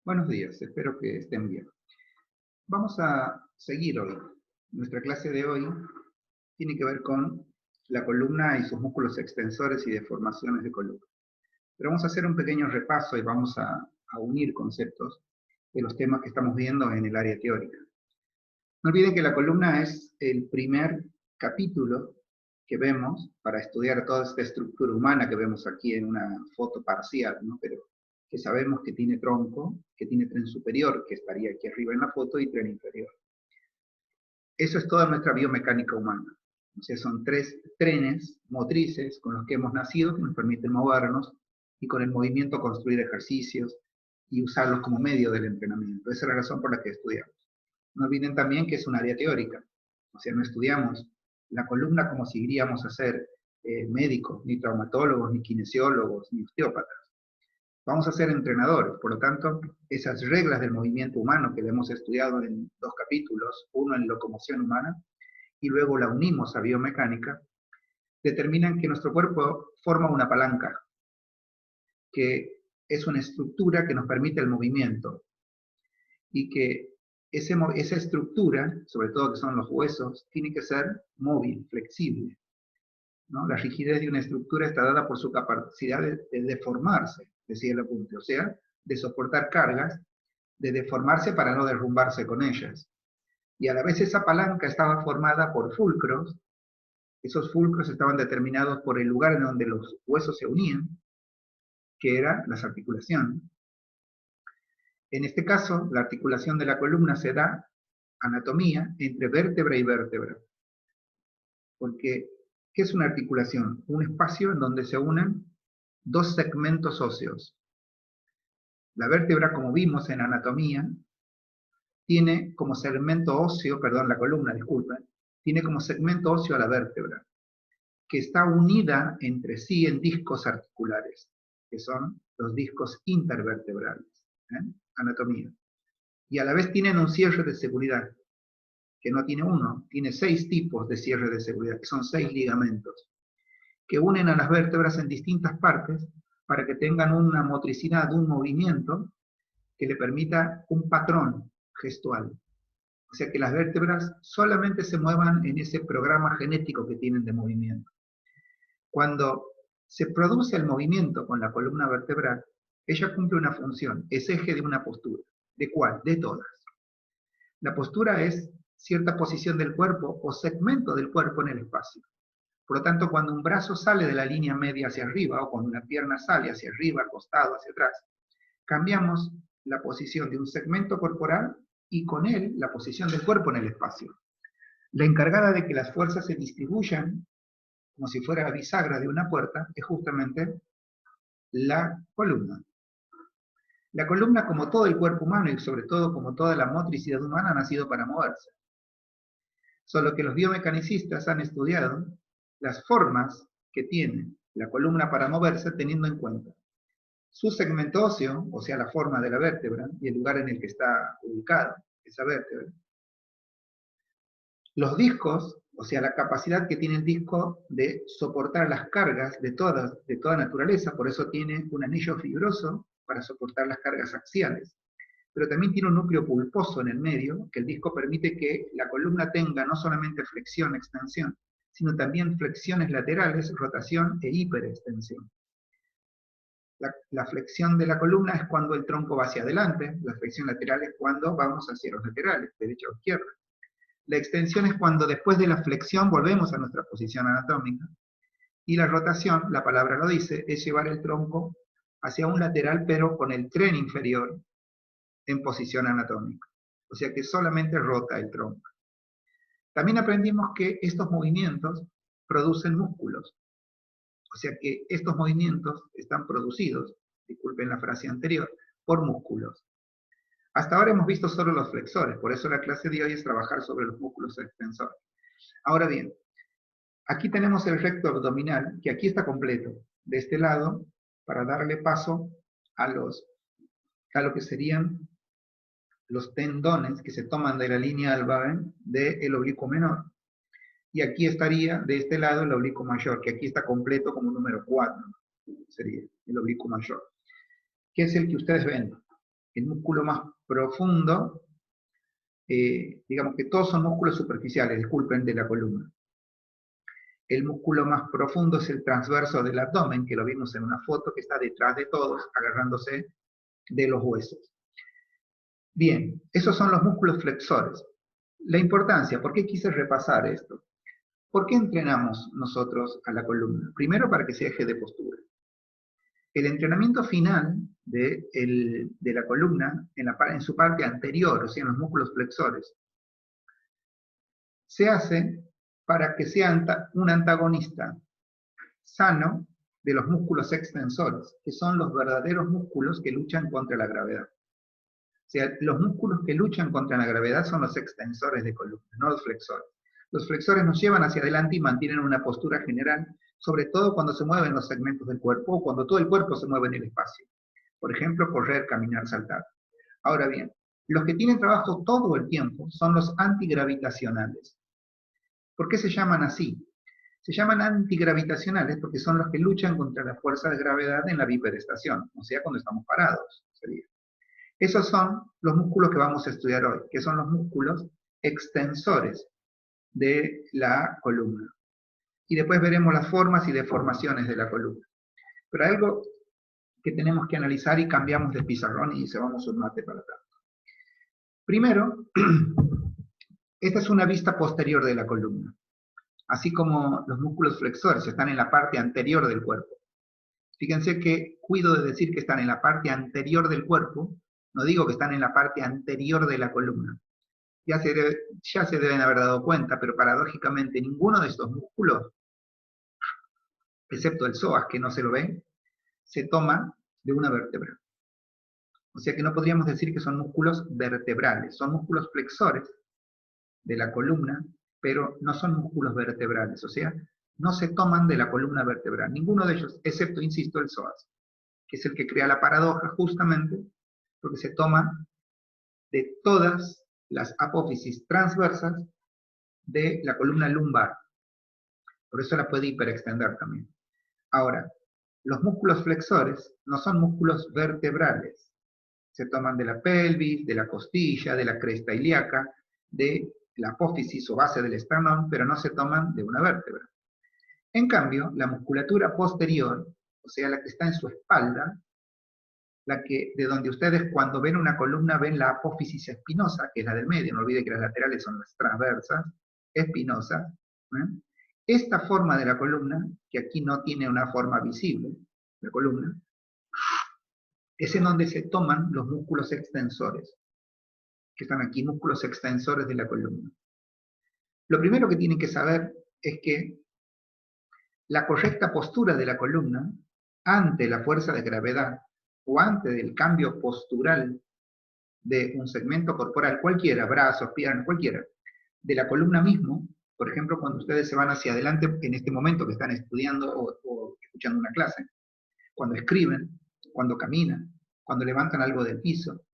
Buenos días, espero que estén bien. Vamos a seguir hoy. Nuestra clase de hoy tiene que ver con la columna y sus músculos extensores y deformaciones de columna. Pero vamos a hacer un pequeño repaso y vamos a unir conceptos de los temas que estamos viendo en el área teórica. No olviden que la columna es el primer capítulo que vemos para estudiar toda esta estructura humana que vemos aquí en una foto parcial, ¿no? Pero que sabemos que tiene tronco, que tiene tren superior, que estaría aquí arriba en la foto, y tren inferior. Eso es toda nuestra biomecánica humana. O sea, son tres trenes motrices con los que hemos nacido que nos permiten movernos y con el movimiento construir ejercicios y usarlos como medio del entrenamiento. Esa es la razón por la que estudiamos. No olviden también que es un área teórica. O sea, no estudiamos la columna como si iríamos a ser médicos, ni traumatólogos, ni kinesiólogos, ni osteópatas. Vamos a ser entrenadores, por lo tanto, esas reglas del movimiento humano que le hemos estudiado en dos capítulos, uno en locomoción humana, y luego la unimos a biomecánica, determinan que nuestro cuerpo forma una palanca, que es una estructura que nos permite el movimiento, y que esa estructura, sobre todo que son los huesos, tiene que ser móvil, flexible, ¿no? La rigidez de una estructura está dada por su capacidad de deformarse, decía el apunte, o sea, de soportar cargas, de deformarse para no derrumbarse con ellas. Y a la vez esa palanca estaba formada por fulcros, esos fulcros estaban determinados por el lugar en donde los huesos se unían, que eran las articulaciones. En este caso, la articulación de la columna se da, anatomía, entre vértebra y vértebra. Porque, ¿qué es una articulación? Un espacio en donde se unen dos segmentos óseos. La vértebra, como vimos en anatomía, tiene como segmento óseo, perdón, la columna, disculpen, tiene como segmento óseo a la vértebra, que está unida entre sí en discos articulares, que son los discos intervertebrales. Anatomía. Y a la vez tienen un cierre de seguridad, que no tiene uno, tiene 6 tipos de cierre de seguridad, que son 6 ligamentos, que unen a las vértebras en distintas partes para que tengan una motricidad, un movimiento que le permita un patrón gestual. O sea, que las vértebras solamente se muevan en ese programa genético que tienen de movimiento. Cuando se produce el movimiento con la columna vertebral, ella cumple una función, es eje de una postura. ¿De cuál? De todas. La postura es cierta posición del cuerpo o segmento del cuerpo en el espacio. Por lo tanto, cuando un brazo sale de la línea media hacia arriba o cuando una pierna sale hacia arriba, acostado, hacia atrás, cambiamos la posición de un segmento corporal y con él la posición del cuerpo en el espacio. La encargada de que las fuerzas se distribuyan como si fuera la bisagra de una puerta es justamente la columna. La columna, como todo el cuerpo humano y sobre todo como toda la motricidad humana, ha nacido para moverse. Solo que los biomecanicistas han estudiado las formas que tiene la columna para moverse teniendo en cuenta su segmento óseo, o sea, la forma de la vértebra y el lugar en el que está ubicada esa vértebra. Los discos, o sea, la capacidad que tiene el disco de soportar las cargas de toda naturaleza, por eso tiene un anillo fibroso para soportar las cargas axiales. Pero también tiene un núcleo pulposo en el medio, que el disco permite que la columna tenga no solamente flexión, extensión, sino también flexiones laterales, rotación e hiperextensión. La flexión de la columna es cuando el tronco va hacia adelante, la flexión lateral es cuando vamos hacia los laterales, derecha o izquierda. La extensión es cuando después de la flexión volvemos a nuestra posición anatómica. Y la rotación, la palabra lo dice, es llevar el tronco hacia un lateral pero con el tren inferior en posición anatómica. O sea que solamente rota el tronco. También aprendimos que estos movimientos producen músculos. O sea que estos movimientos están producidos, disculpen la frase anterior, por músculos. Hasta ahora hemos visto solo los flexores, por eso la clase de hoy es trabajar sobre los músculos extensores. Ahora bien, aquí tenemos el recto abdominal, que aquí está completo, de este lado, para darle paso a lo que serían los tendones que se toman de la línea alba del oblicuo menor. Y aquí estaría de este lado el oblicuo mayor, que aquí está completo como número 4, sería el oblicuo mayor, que es el que ustedes ven. El músculo más profundo, digamos que todos son músculos superficiales, disculpen, de la columna. El músculo más profundo es el transverso del abdomen, que lo vimos en una foto, que está detrás de todos, agarrándose de los huesos. Bien, esos son los músculos flexores. La importancia, ¿por qué quise repasar esto? ¿Por qué entrenamos nosotros a la columna? Primero, para que se eje de postura. El entrenamiento final de la columna, en su parte anterior, o sea, en los músculos flexores, se hace para que sea un antagonista sano de los músculos extensores, que son los verdaderos músculos que luchan contra la gravedad. O sea, los músculos que luchan contra la gravedad son los extensores de columna, no los flexores. Los flexores nos llevan hacia adelante y mantienen una postura general, sobre todo cuando se mueven los segmentos del cuerpo o cuando todo el cuerpo se mueve en el espacio. Por ejemplo, correr, caminar, saltar. Ahora bien, los que tienen trabajo todo el tiempo son los antigravitacionales. ¿Por qué se llaman así? Se llaman antigravitacionales porque son los que luchan contra la fuerza de gravedad en la bipedestación, o sea, cuando estamos parados, sería. Esos son los músculos que vamos a estudiar hoy, que son los músculos extensores de la columna. Y después veremos las formas y deformaciones de la columna. Pero hay algo que tenemos que analizar y cambiamos de pizarrón y llevamos un mate para atrás. Primero, esta es una vista posterior de la columna. Así como los músculos flexores están en la parte anterior del cuerpo. Fíjense que cuido de decir que están en la parte anterior del cuerpo, no digo que están en la parte anterior de la columna. Ya se deben haber dado cuenta, pero paradójicamente ninguno de estos músculos, excepto el psoas, que no se lo ve, se toma de una vértebra. O sea que no podríamos decir que son músculos vertebrales, son músculos flexores de la columna, pero no son músculos vertebrales, o sea, no se toman de la columna vertebral, ninguno de ellos, excepto, insisto, el psoas, que es el que crea la paradoja justamente porque se toma de todas las apófisis transversas de la columna lumbar. Por eso la puede hiperextender también. Ahora, los músculos flexores no son músculos vertebrales. Se toman de la pelvis, de la costilla, de la cresta ilíaca, de la apófisis o base del esternón, pero no se toman de una vértebra. En cambio, la musculatura posterior, o sea, la que está en su espalda, de donde ustedes cuando ven una columna ven la apófisis espinosa, que es la del medio, no olviden que las laterales son las transversas, espinosas. Esta forma de la columna, que aquí no tiene una forma visible, la columna, es en donde se toman los músculos extensores, que están aquí, músculos extensores de la columna. Lo primero que tienen que saber es que la correcta postura de la columna ante la fuerza de gravedad o antes del cambio postural de un segmento corporal, cualquiera, brazos, piernas, cualquiera, de la columna mismo, por ejemplo, cuando ustedes se van hacia adelante en este momento que están estudiando o escuchando una clase, cuando escriben, cuando caminan, cuando levantan algo del piso,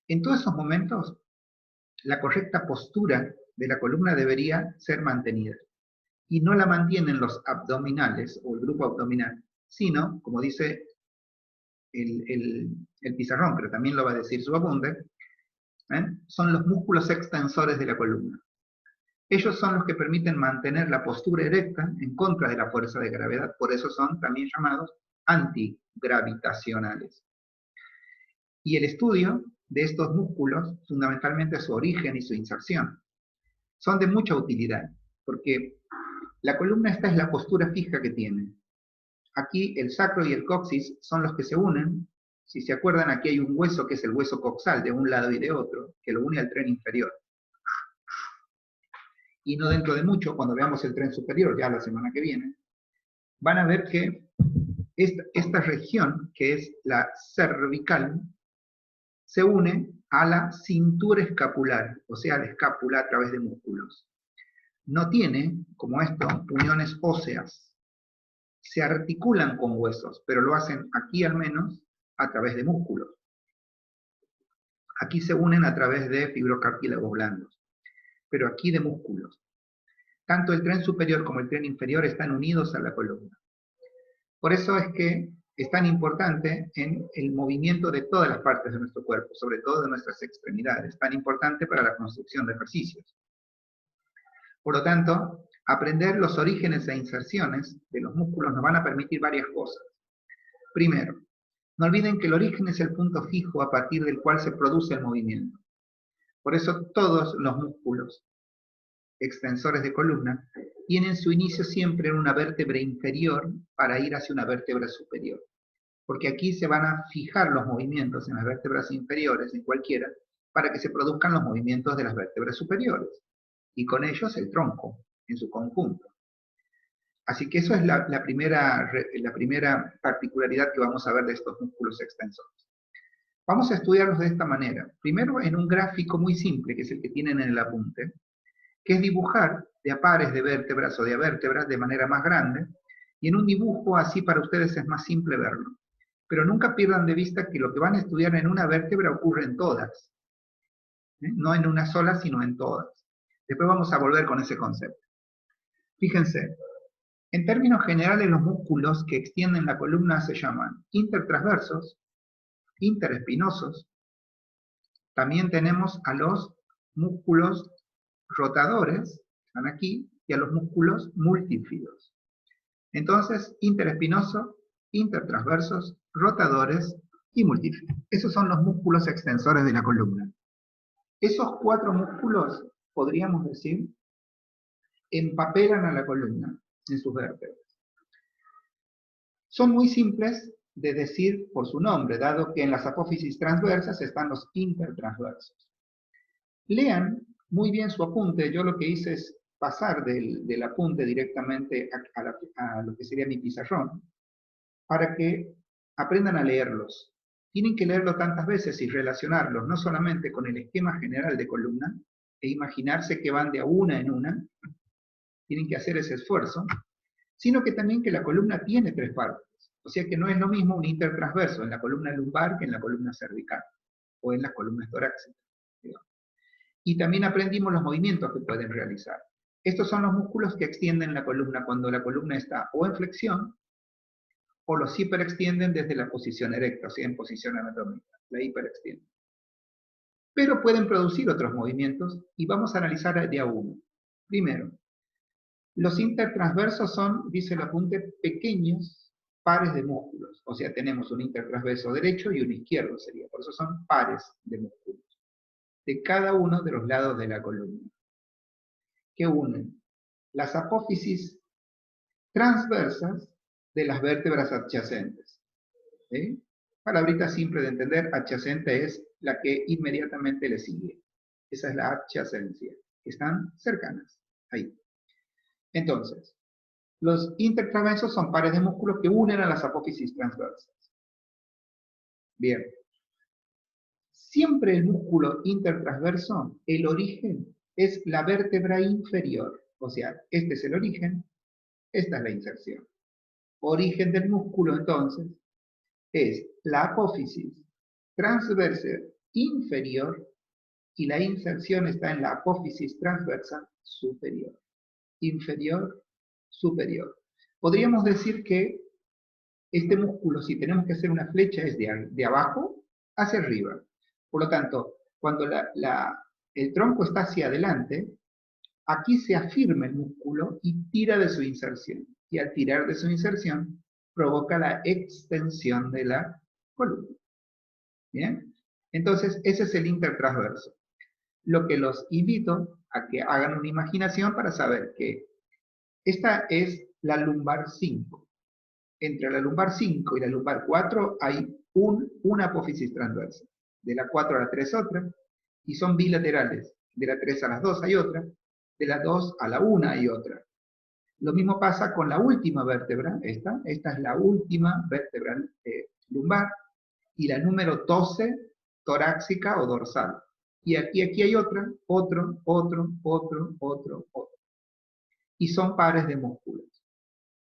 en todos esos momentos, la correcta postura de la columna debería ser mantenida. Y no la mantienen los abdominales o el grupo abdominal, sino, como dice el pizarrón, pero también lo va a decir Subabunde, son los músculos extensores de la columna. Ellos son los que permiten mantener la postura erecta en contra de la fuerza de gravedad, por eso son también llamados antigravitacionales. Y el estudio de estos músculos, fundamentalmente su origen y su inserción, son de mucha utilidad, porque la columna esta es la postura fija que tiene. Aquí el sacro y el coxis son los que se unen. Si se acuerdan, aquí hay un hueso que es el hueso coxal de un lado y de otro, que lo une al tren inferior. Y no dentro de mucho, cuando veamos el tren superior, ya la semana que viene, van a ver que esta región, que es la cervical, se une a la cintura escapular, o sea, la escápula a través de músculos. No tiene, como esto, uniones óseas. Se articulan con huesos, pero lo hacen aquí al menos a través de músculos. Aquí se unen a través de fibrocartílagos blandos, pero aquí de músculos. Tanto el tren superior como el tren inferior están unidos a la columna. Por eso es que es tan importante en el movimiento de todas las partes de nuestro cuerpo, sobre todo de nuestras extremidades, tan importante para la construcción de ejercicios. Por lo tanto, aprender los orígenes e inserciones de los músculos nos van a permitir varias cosas. Primero, no olviden que el origen es el punto fijo a partir del cual se produce el movimiento. Por eso todos los músculos extensores de columna tienen su inicio siempre en una vértebra inferior para ir hacia una vértebra superior. Porque aquí se van a fijar los movimientos en las vértebras inferiores, en cualquiera, para que se produzcan los movimientos de las vértebras superiores. Y con ellos el tronco, en su conjunto. Así que eso es la primera particularidad que vamos a ver de estos músculos extensores. Vamos a estudiarlos de esta manera. Primero en un gráfico muy simple, que es el que tienen en el apunte, que es dibujar de a pares de vértebras o de a vértebras de manera más grande, y en un dibujo así para ustedes es más simple verlo. Pero nunca pierdan de vista que lo que van a estudiar en una vértebra ocurre en todas. No en una sola, sino en todas. Después vamos a volver con ese concepto. Fíjense, en términos generales los músculos que extienden la columna se llaman intertransversos, interespinosos. También tenemos a los músculos rotadores, están aquí, y a los músculos multífidos. Entonces, interespinoso, intertransversos, rotadores y multífidos. Esos son los músculos extensores de la columna. Esos 4 músculos, podríamos decir, empapelan a la columna en sus vértebras. Son muy simples de decir por su nombre, dado que en las apófisis transversas están los intertransversos. Lean muy bien su apunte. Yo lo que hice es pasar del apunte directamente a lo que sería mi pizarrón, para que aprendan a leerlos. Tienen que leerlo tantas veces y relacionarlos, no solamente con el esquema general de columna, e imaginarse que van de a una en una, tienen que hacer ese esfuerzo, sino que también que la columna tiene 3 partes. O sea que no es lo mismo un intertransverso en la columna lumbar que en la columna cervical, o en las columnas torácicas. Y también aprendimos los movimientos que pueden realizar. Estos son los músculos que extienden la columna cuando la columna está o en flexión, o los hiperextienden desde la posición erecta, o sea, en posición anatómica, la hiperextienden. Pero pueden producir otros movimientos, y vamos a analizar de a uno. Primero, los intertransversos son, dice el apunte, pequeños pares de músculos. O sea, tenemos un intertransverso derecho y uno izquierdo sería. Por eso son pares de músculos de cada uno de los lados de la columna, que unen las apófisis transversas de las vértebras adyacentes. ¿Sí? Palabrita simple de entender, adyacente es la que inmediatamente le sigue. Esa es la adyacencia. Están cercanas, ahí. Entonces, los intertransversos son pares de músculos que unen a las apófisis transversas. Bien. Siempre el músculo intertransverso, el origen es la vértebra inferior. O sea, este es el origen, esta es la inserción. Origen del músculo, entonces, es la apófisis transversa inferior y la inserción está en la apófisis transversa superior. Inferior, superior. Podríamos decir que este músculo, si tenemos que hacer una flecha, es de abajo hacia arriba. Por lo tanto, cuando el tronco está hacia adelante, aquí se afirma el músculo y tira de su inserción. Y al tirar de su inserción, provoca la extensión de la columna. ¿Bien? Entonces, ese es el intertransverso. Lo que los invito a que hagan una imaginación para saber que esta es la lumbar 5. Entre la lumbar 5 y la lumbar 4 hay una apófisis transversa. De la 4 a la 3 otra, y son bilaterales. De la 3 a las 2 hay otra, de la 2 a la 1 hay otra. Lo mismo pasa con la última vértebra, esta es la última vértebra lumbar, y la número 12 torácica o dorsal. Y aquí hay otra, otro. Y son pares de músculos.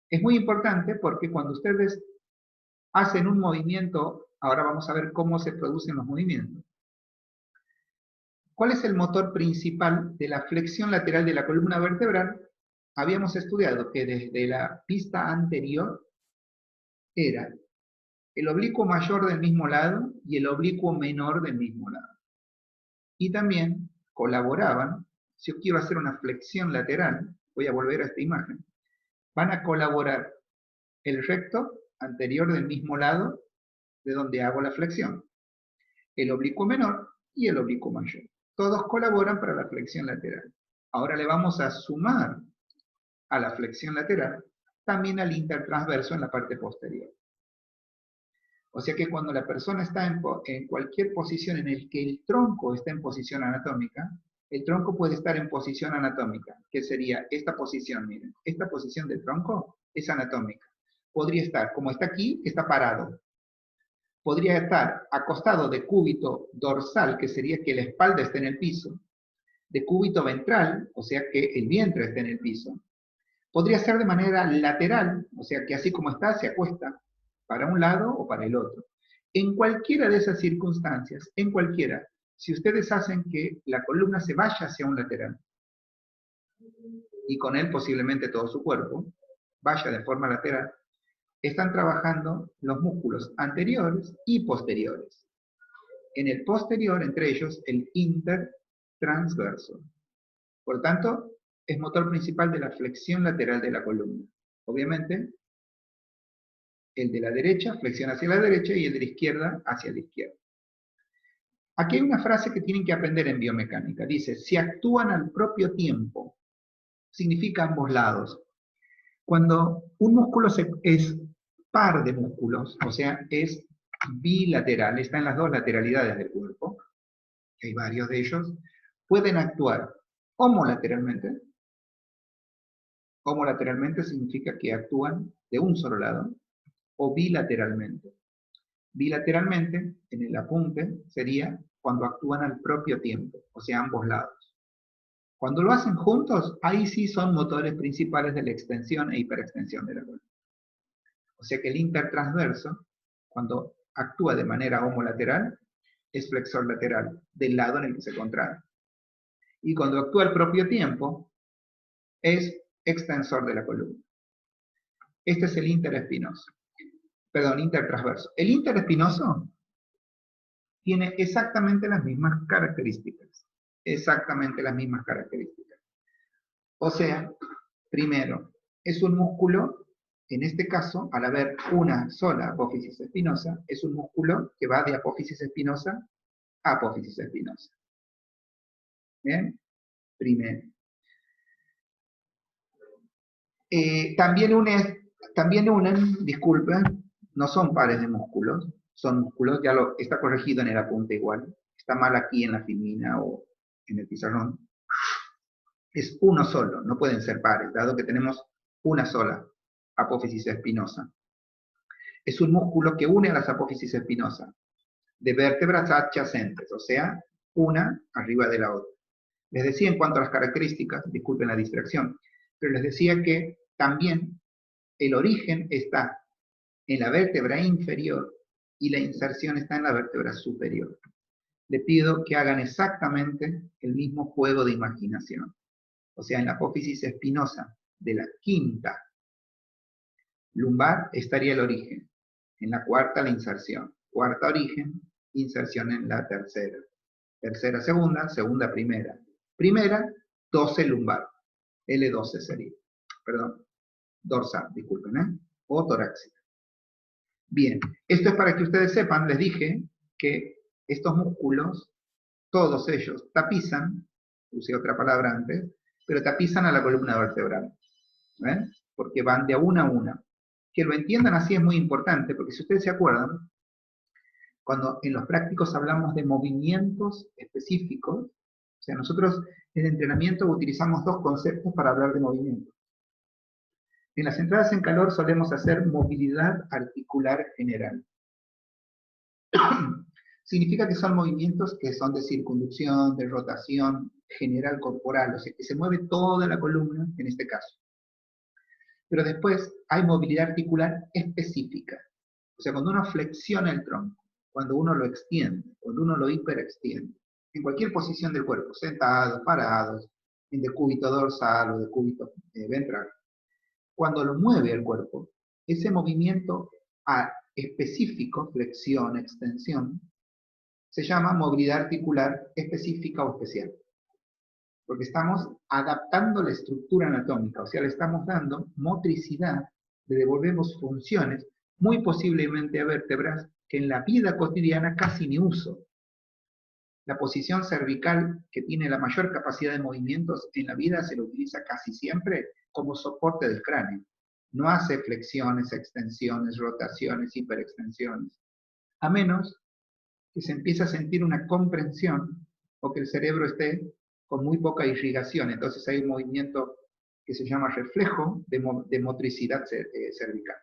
Es muy importante porque cuando ustedes hacen un movimiento, ahora vamos a ver cómo se producen los movimientos. ¿Cuál es el motor principal de la flexión lateral de la columna vertebral? Habíamos estudiado que desde la pista anterior era el oblicuo mayor del mismo lado y el oblicuo menor del mismo lado. Y también colaboraban, si yo quiero hacer una flexión lateral, voy a volver a esta imagen, van a colaborar el recto anterior del mismo lado de donde hago la flexión, el oblicuo menor y el oblicuo mayor. Todos colaboran para la flexión lateral. Ahora le vamos a sumar a la flexión lateral también al intertransverso en la parte posterior. O sea que cuando la persona está en cualquier posición en el que el tronco está en posición anatómica, el tronco puede estar en posición anatómica, que sería esta posición, miren. Esta posición del tronco es anatómica. Podría estar, como está aquí, está parado. Podría estar acostado de cúbito dorsal, que sería que la espalda esté en el piso, de cúbito ventral, o sea que el vientre esté en el piso. Podría ser de manera lateral, o sea que así como está, se acuesta para un lado o para el otro. En cualquiera de esas circunstancias, en cualquiera, si ustedes hacen que la columna se vaya hacia un lateral, y con él posiblemente todo su cuerpo, vaya de forma lateral, están trabajando los músculos anteriores y posteriores. En el posterior, entre ellos, el intertransverso. Por tanto, es motor principal de la flexión lateral de la columna. Obviamente, el de la derecha flexiona hacia la derecha y el de la izquierda hacia la izquierda. Aquí hay una frase que tienen que aprender en biomecánica. Dice, si actúan al propio tiempo, significa ambos lados. Cuando un músculo es par de músculos, o sea, es bilateral, está en las dos lateralidades del cuerpo, hay varios de ellos, pueden actuar homolateralmente. Homolateralmente significa que actúan de un solo lado, o bilateralmente. Bilateralmente, en el apunte, sería cuando actúan al propio tiempo, o sea, ambos lados. Cuando lo hacen juntos, ahí sí son motores principales de la extensión e hiperextensión de la columna. O sea que el intertransverso, cuando actúa de manera homolateral, es flexor lateral, del lado en el que se contrae. Y cuando actúa al propio tiempo, es extensor de la columna. Este es el interespinoso. Perdón, intertransverso. El interespinoso tiene exactamente las mismas características. Exactamente las mismas características. O sea, primero, es un músculo, en este caso, al haber una sola apófisis espinosa, es un músculo que va de apófisis espinosa a apófisis espinosa. ¿Bien? Primero. También unen, disculpen, no son pares de músculos, son músculos, ya lo está corregido en el apunte igual, está mal aquí en la filmina o en el pizarrón. Es uno solo, no pueden ser pares, dado que tenemos una sola apófisis espinosa. Es un músculo que une a las apófisis espinosas de vértebras adyacentes, o sea, una arriba de la otra. Les decía en cuanto a las características, disculpen la distracción, pero les decía que también el origen está en la vértebra inferior y la inserción está en la vértebra superior. Les pido que hagan exactamente el mismo juego de imaginación. O sea, en la apófisis espinosa de la quinta lumbar estaría el origen. En la cuarta la inserción. Cuarta origen, inserción en la tercera. Tercera segunda, segunda primera. Primera, 12 lumbar. L12 sería. Perdón, dorsal, disculpen, o torácica. Bien, esto es para que ustedes sepan, les dije que estos músculos, todos ellos, tapizan, usé otra palabra antes, pero tapizan a la columna vertebral. ¿Ven? Porque van de una a una. Que lo entiendan así es muy importante, porque si ustedes se acuerdan, cuando en los prácticos hablamos de movimientos específicos, o sea, nosotros en entrenamiento utilizamos dos conceptos para hablar de movimiento. En las entradas en calor solemos hacer movilidad articular general. Significa que son movimientos que son de circunducción, de rotación general corporal, o sea, que se mueve toda la columna en este caso. Pero después hay movilidad articular específica. O sea, cuando uno flexiona el tronco, cuando uno lo extiende, cuando uno lo hiperextiende, en cualquier posición del cuerpo, sentados, parados, en decúbito dorsal o decúbito ventral, cuando lo mueve el cuerpo, ese movimiento específico, flexión, extensión, se llama movilidad articular específica o especial. Porque estamos adaptando la estructura anatómica, o sea, le estamos dando motricidad, le devolvemos funciones, muy posiblemente a vértebras que en la vida cotidiana casi ni uso. La posición cervical, que tiene la mayor capacidad de movimientos en la vida, se lo utiliza casi siempre como soporte del cráneo. No hace flexiones, extensiones, rotaciones, hiperextensiones. A menos que se empiece a sentir una comprensión o que el cerebro esté con muy poca irrigación. Entonces hay un movimiento que se llama reflejo de motricidad cervical.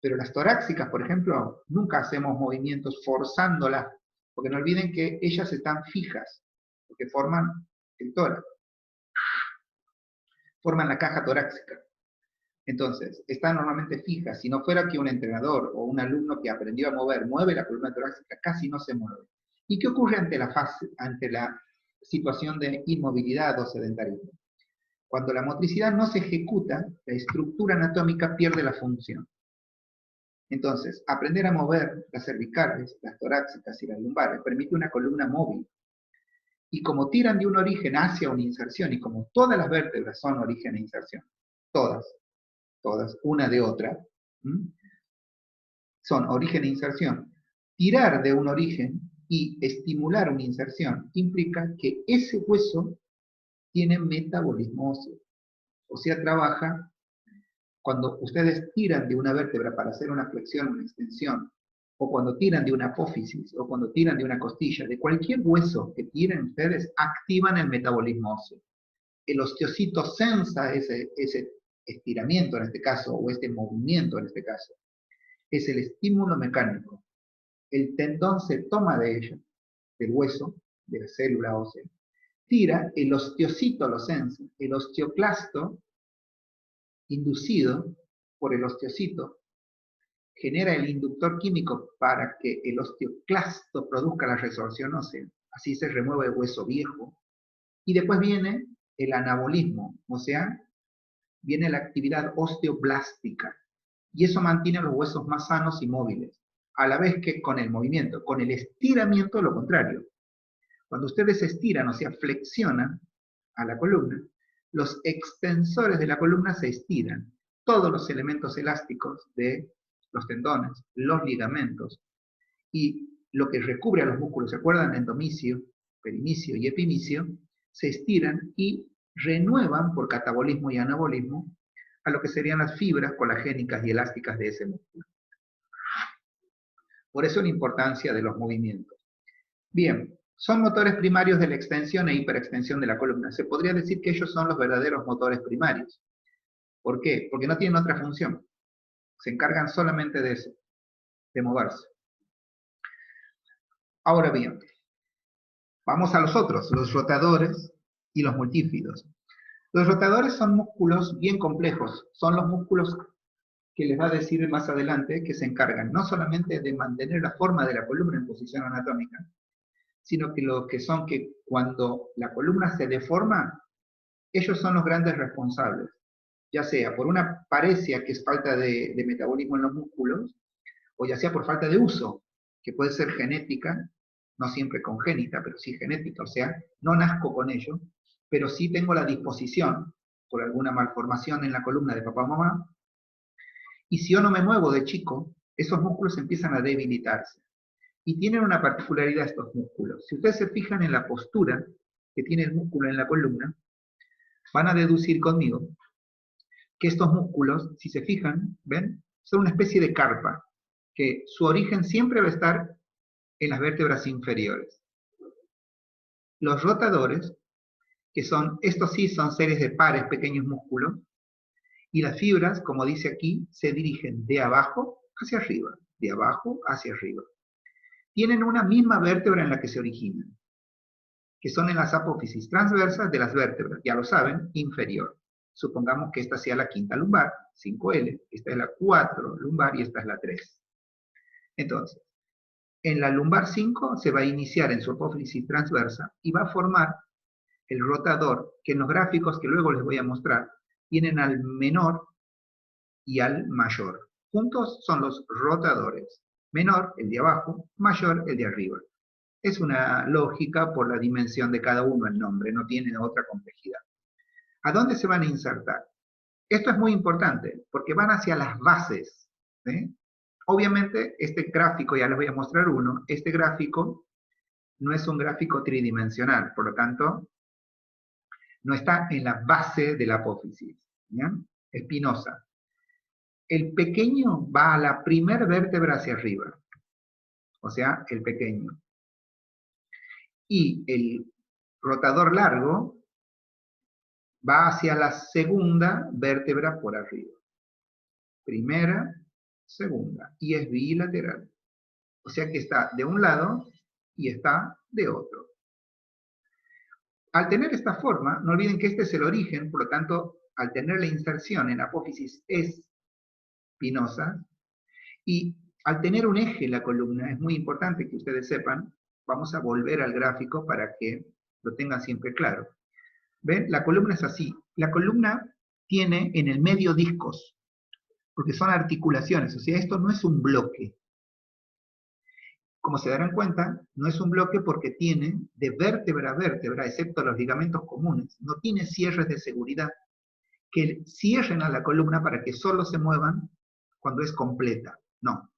Pero las torácicas, por ejemplo, nunca hacemos movimientos forzándolas, porque no olviden que ellas están fijas, porque forman el tórax, forman la caja torácica. Entonces, están normalmente fijas. Si no fuera que un entrenador o un alumno que aprendió a mover mueve la columna torácica, casi no se mueve. ¿Y qué ocurre ante la situación de inmovilidad o sedentarismo? Cuando la motricidad no se ejecuta, la estructura anatómica pierde la función. Entonces, aprender a mover las cervicales, las torácicas y las lumbares permite una columna móvil. Y como tiran de un origen hacia una inserción, y como todas las vértebras son origen e inserción, todas, una de otra, son origen e inserción, tirar de un origen y estimular una inserción implica que ese hueso tiene metabolismo óseo. O sea, trabaja, cuando ustedes tiran de una vértebra para hacer una flexión, una extensión, o cuando tiran de una apófisis, o cuando tiran de una costilla, de cualquier hueso que tiren ustedes, activan el metabolismo óseo. El osteocito sensa ese estiramiento en este caso, o este movimiento en este caso. Es el estímulo mecánico. El tendón se toma de ella, del hueso, de la célula ósea, tira, el osteocito lo sensa, el osteoclasto, inducido por el osteocito, genera el inductor químico para que el osteoclasto produzca la resorción ósea. Así se remueve el hueso viejo. Y después viene el anabolismo, o sea, viene la actividad osteoblástica. Y eso mantiene los huesos más sanos y móviles. A la vez que con el movimiento, con el estiramiento, lo contrario. Cuando ustedes estiran, o sea, flexionan a la columna, los extensores de la columna se estiran. Todos los elementos elásticos de los tendones, los ligamentos, y lo que recubre a los músculos, ¿se acuerdan? Endomicio, perimicio y epimicio, se estiran y renuevan por catabolismo y anabolismo a lo que serían las fibras colagénicas y elásticas de ese músculo. Por eso la importancia de los movimientos. Bien, son motores primarios de la extensión e hiperextensión de la columna. Se podría decir que ellos son los verdaderos motores primarios. ¿Por qué? Porque no tienen otra función. Se encargan solamente de eso, de moverse. Ahora bien, vamos a los otros, los rotadores y los multífidos. Los rotadores son músculos bien complejos, son los músculos que les va a decir más adelante que se encargan no solamente de mantener la forma de la columna en posición anatómica, sino que lo que son que cuando la columna se deforma, ellos son los grandes responsables, ya sea por una paresia que es falta de metabolismo en los músculos, o ya sea por falta de uso, que puede ser genética, no siempre congénita, pero sí genética, o sea, no nazco con ello, pero sí tengo la disposición, por alguna malformación en la columna de papá o mamá, y si yo no me muevo de chico, esos músculos empiezan a debilitarse. Y tienen una particularidad estos músculos. Si ustedes se fijan en la postura que tiene el músculo en la columna, van a deducir conmigo que estos músculos, si se fijan, ¿ven? Son una especie de carpa, que su origen siempre va a estar en las vértebras inferiores. Los rotadores, que son, estos sí son series de pares, pequeños músculos, y las fibras, como dice aquí, se dirigen de abajo hacia arriba, de abajo hacia arriba. Tienen una misma vértebra en la que se originan, que son en las apófisis transversas de las vértebras, ya lo saben, inferior. Supongamos que esta sea la quinta lumbar, 5L, esta es la 4 lumbar y esta es la 3. Entonces, en la lumbar 5 se va a iniciar en su apófisis transversa y va a formar el rotador, que en los gráficos que luego les voy a mostrar, tienen al menor y al mayor. Juntos son los rotadores. Menor, el de abajo, mayor, el de arriba. Es una lógica por la dimensión de cada uno el nombre, no tiene otra complejidad. ¿A dónde se van a insertar? Esto es muy importante, porque van hacia las bases. ¿Sí? Obviamente, este gráfico, ya les voy a mostrar uno, este gráfico no es un gráfico tridimensional, por lo tanto, no está en la base de la apófisis, ¿ya? Espinosa. El pequeño va a la primer vértebra hacia arriba, o sea, el pequeño. Y el rotador largo va hacia la segunda vértebra por arriba. Primera, segunda. Y es bilateral. O sea que está de un lado y está de otro. Al tener esta forma, no olviden que este es el origen, por lo tanto, al tener la inserción en la apófisis es espinosa, y al tener un eje en la columna, es muy importante que ustedes sepan, vamos a volver al gráfico para que lo tengan siempre claro. ¿Ven? La columna es así. La columna tiene en el medio discos, porque son articulaciones, o sea, esto no es un bloque. Como se darán cuenta, no es un bloque porque tiene de vértebra a vértebra, excepto los ligamentos comunes, no tiene cierres de seguridad que cierren a la columna para que solo se muevan cuando es completa. No.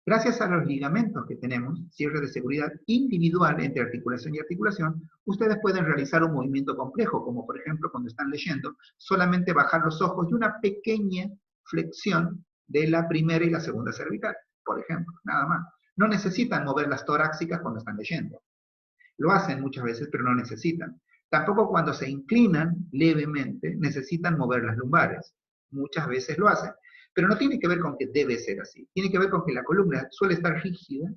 Gracias a los ligamentos que tenemos, cierre de seguridad individual entre articulación y articulación, ustedes pueden realizar un movimiento complejo, como por ejemplo cuando están leyendo, solamente bajar los ojos y una pequeña flexión de la primera y la segunda cervical, por ejemplo, nada más. No necesitan mover las torácicas cuando están leyendo. Lo hacen muchas veces, pero no necesitan. Tampoco cuando se inclinan levemente necesitan mover las lumbares. Muchas veces lo hacen. Pero no tiene que ver con que debe ser así. Tiene que ver con que la columna suele estar rígida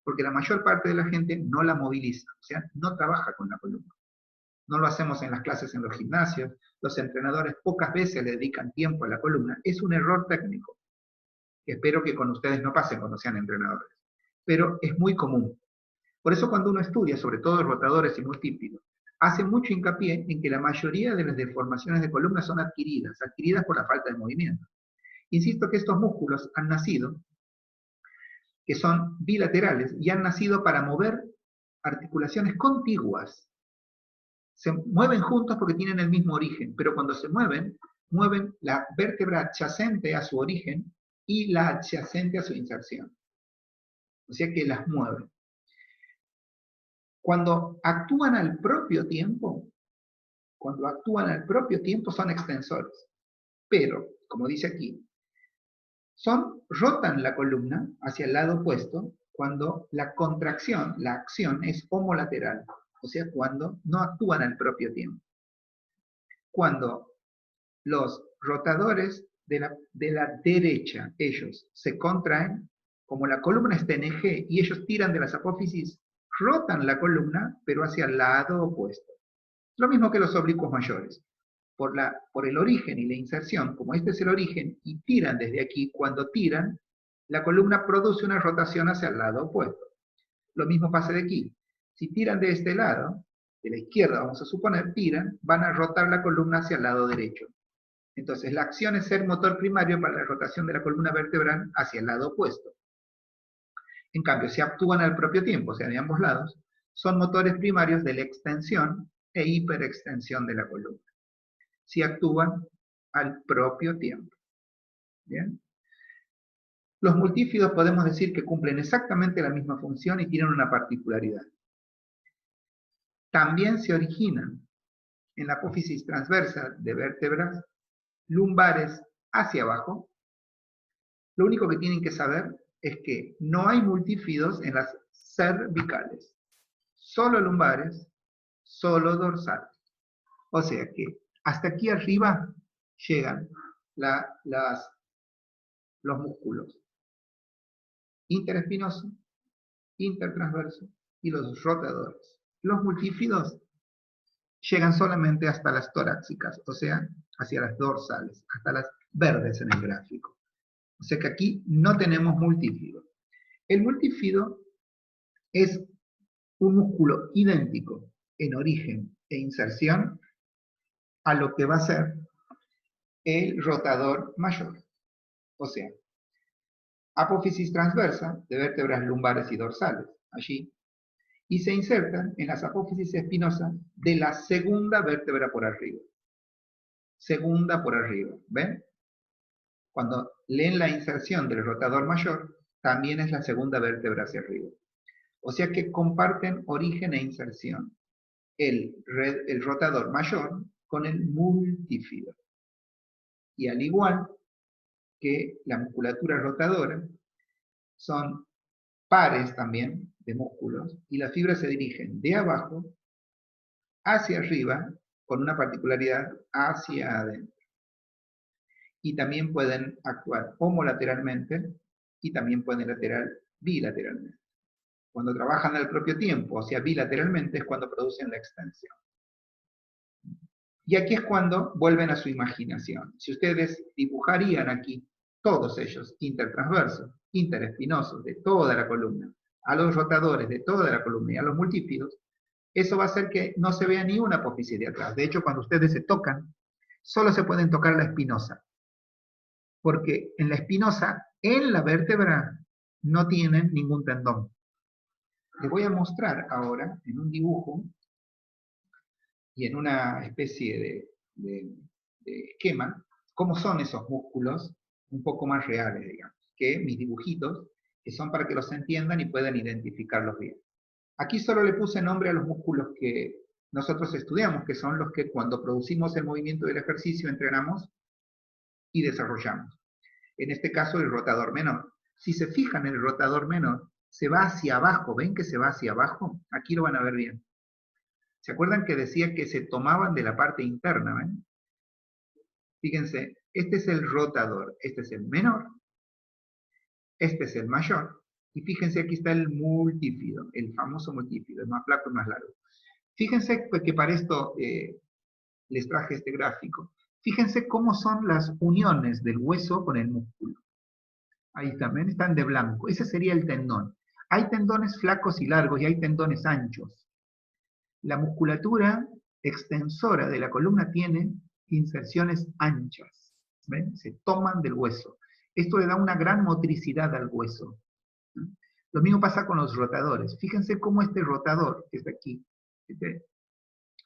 porque la mayor parte de la gente no la moviliza. O sea, no trabaja con la columna. No lo hacemos en las clases en los gimnasios. Los entrenadores pocas veces le dedican tiempo a la columna. Es un error técnico. Espero que con ustedes no pase cuando sean entrenadores. Pero es muy común. Por eso cuando uno estudia, sobre todo rotadores y multífidos, hace mucho hincapié en que la mayoría de las deformaciones de columna son adquiridas por la falta de movimiento. Insisto que estos músculos han nacido, que son bilaterales, y han nacido para mover articulaciones contiguas. Se mueven juntos porque tienen el mismo origen, pero cuando se mueven, mueven la vértebra adyacente a su origen y la adyacente a su inserción. O sea que las mueven. Cuando actúan al propio tiempo son extensores. Pero, como dice aquí, rotan la columna hacia el lado opuesto cuando la contracción, la acción es homolateral, o sea, cuando no actúan al propio tiempo. Cuando los rotadores de la derecha, ellos se contraen, como la columna está en eje y ellos tiran de las apófisis, rotan la columna, pero hacia el lado opuesto. Lo mismo que los oblicuos mayores. Por el origen y la inserción, como este es el origen, y tiran desde aquí, cuando tiran, la columna produce una rotación hacia el lado opuesto. Lo mismo pasa de aquí. Si tiran de este lado, de la izquierda vamos a suponer, tiran, van a rotar la columna hacia el lado derecho. Entonces la acción es ser motor primario para la rotación de la columna vertebral hacia el lado opuesto. En cambio, si actúan al propio tiempo, o sea, de ambos lados, son motores primarios de la extensión e hiperextensión de la columna. Si actúan al propio tiempo. ¿Bien? Los multífidos podemos decir que cumplen exactamente la misma función y tienen una particularidad. También se originan en la apófisis transversa de vértebras lumbares hacia abajo. Lo único que tienen que saber es que no hay multífidos en las cervicales. Solo lumbares, solo dorsales. O sea que hasta aquí arriba llegan los músculos interespinoso, intertransverso y los rotadores. Los multífidos llegan solamente hasta las torácicas, o sea, hacia las dorsales, hasta las verdes en el gráfico. O sea que aquí no tenemos multífido. El multífido es un músculo idéntico en origen e inserción a lo que va a ser el rotador mayor. O sea, apófisis transversa de vértebras lumbares y dorsales, allí, y se insertan en las apófisis espinosas de la segunda vértebra por arriba. Segunda por arriba, ¿ven? Cuando leen la inserción del rotador mayor, también es la segunda vértebra hacia arriba. O sea que comparten origen e inserción. El rotador mayor con el multífido. Y al igual que la musculatura rotadora, son pares también de músculos, y las fibras se dirigen de abajo hacia arriba, con una particularidad hacia adentro. Y también pueden actuar homolateralmente y también pueden bilateralmente. Cuando trabajan al propio tiempo, o sea, bilateralmente, es cuando producen la extensión. Y aquí es cuando vuelven a su imaginación. Si ustedes dibujarían aquí, todos ellos, intertransversos, interespinosos, de toda la columna, a los rotadores de toda la columna y a los multífidos, eso va a hacer que no se vea ni una apófisis de atrás. De hecho, cuando ustedes se tocan, solo se pueden tocar la espinosa. Porque en la espinosa, en la vértebra, no tienen ningún tendón. Les voy a mostrar ahora, en un dibujo, y en una especie de esquema, cómo son esos músculos un poco más reales, digamos, que mis dibujitos, que son para que los entiendan y puedan identificarlos bien. Aquí solo le puse nombre a los músculos que nosotros estudiamos, que son los que cuando producimos el movimiento del ejercicio entrenamos y desarrollamos. En este caso, el rotador menor. Si se fijan en el rotador menor, se va hacia abajo. ¿Ven que se va hacia abajo? Aquí lo van a ver bien. ¿Se acuerdan que decía que se tomaban de la parte interna? ¿Ven? Fíjense, este es el rotador, este es el menor, este es el mayor, y fíjense aquí está el multífido, el famoso multífido, el más flaco y más largo. Fíjense que para esto les traje este gráfico. Fíjense cómo son las uniones del hueso con el músculo. Ahí también están de blanco, ese sería el tendón. Hay tendones flacos y largos y hay tendones anchos. La musculatura extensora de la columna tiene inserciones anchas. ¿Ven? Se toman del hueso. Esto le da una gran motricidad al hueso. Lo mismo pasa con los rotadores. Fíjense cómo este rotador que está aquí,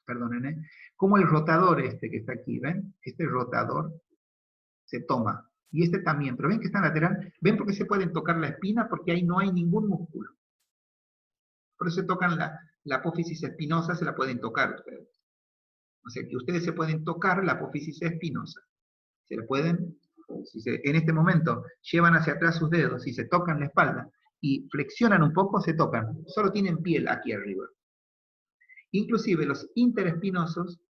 perdonen, cómo el rotador que está aquí, ¿ven? Este rotador se toma. Y este también, pero ven que está lateral. ¿Ven por qué se pueden tocar la espina? Porque ahí no hay ningún músculo. Por eso se tocan la apófisis espinosa, se la pueden tocar ustedes. O sea que ustedes se pueden tocar la apófisis espinosa. Se la pueden, en este momento llevan hacia atrás sus dedos y se tocan la espalda y flexionan un poco, se tocan. Solo tienen piel aquí arriba. Inclusive los interespinosos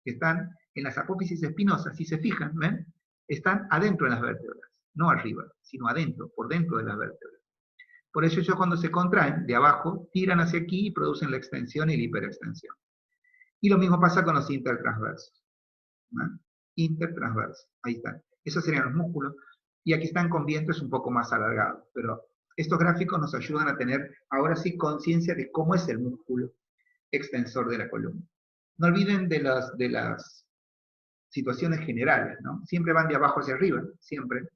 que están en las apófisis espinosas, si se fijan, ¿ven? Están adentro de las vértebras, no arriba, sino adentro, por dentro de las vértebras. Por eso ellos cuando se contraen de abajo, tiran hacia aquí y producen la extensión y la hiperextensión. Y lo mismo pasa con los intertransversos. ¿No? Intertransversos, ahí están. Esos serían los músculos. Y aquí están con vientres un poco más alargados. Pero estos gráficos nos ayudan a tener ahora sí conciencia de cómo es el músculo extensor de la columna. No olviden de las situaciones generales, ¿no? Siempre van de abajo hacia arriba, siempre.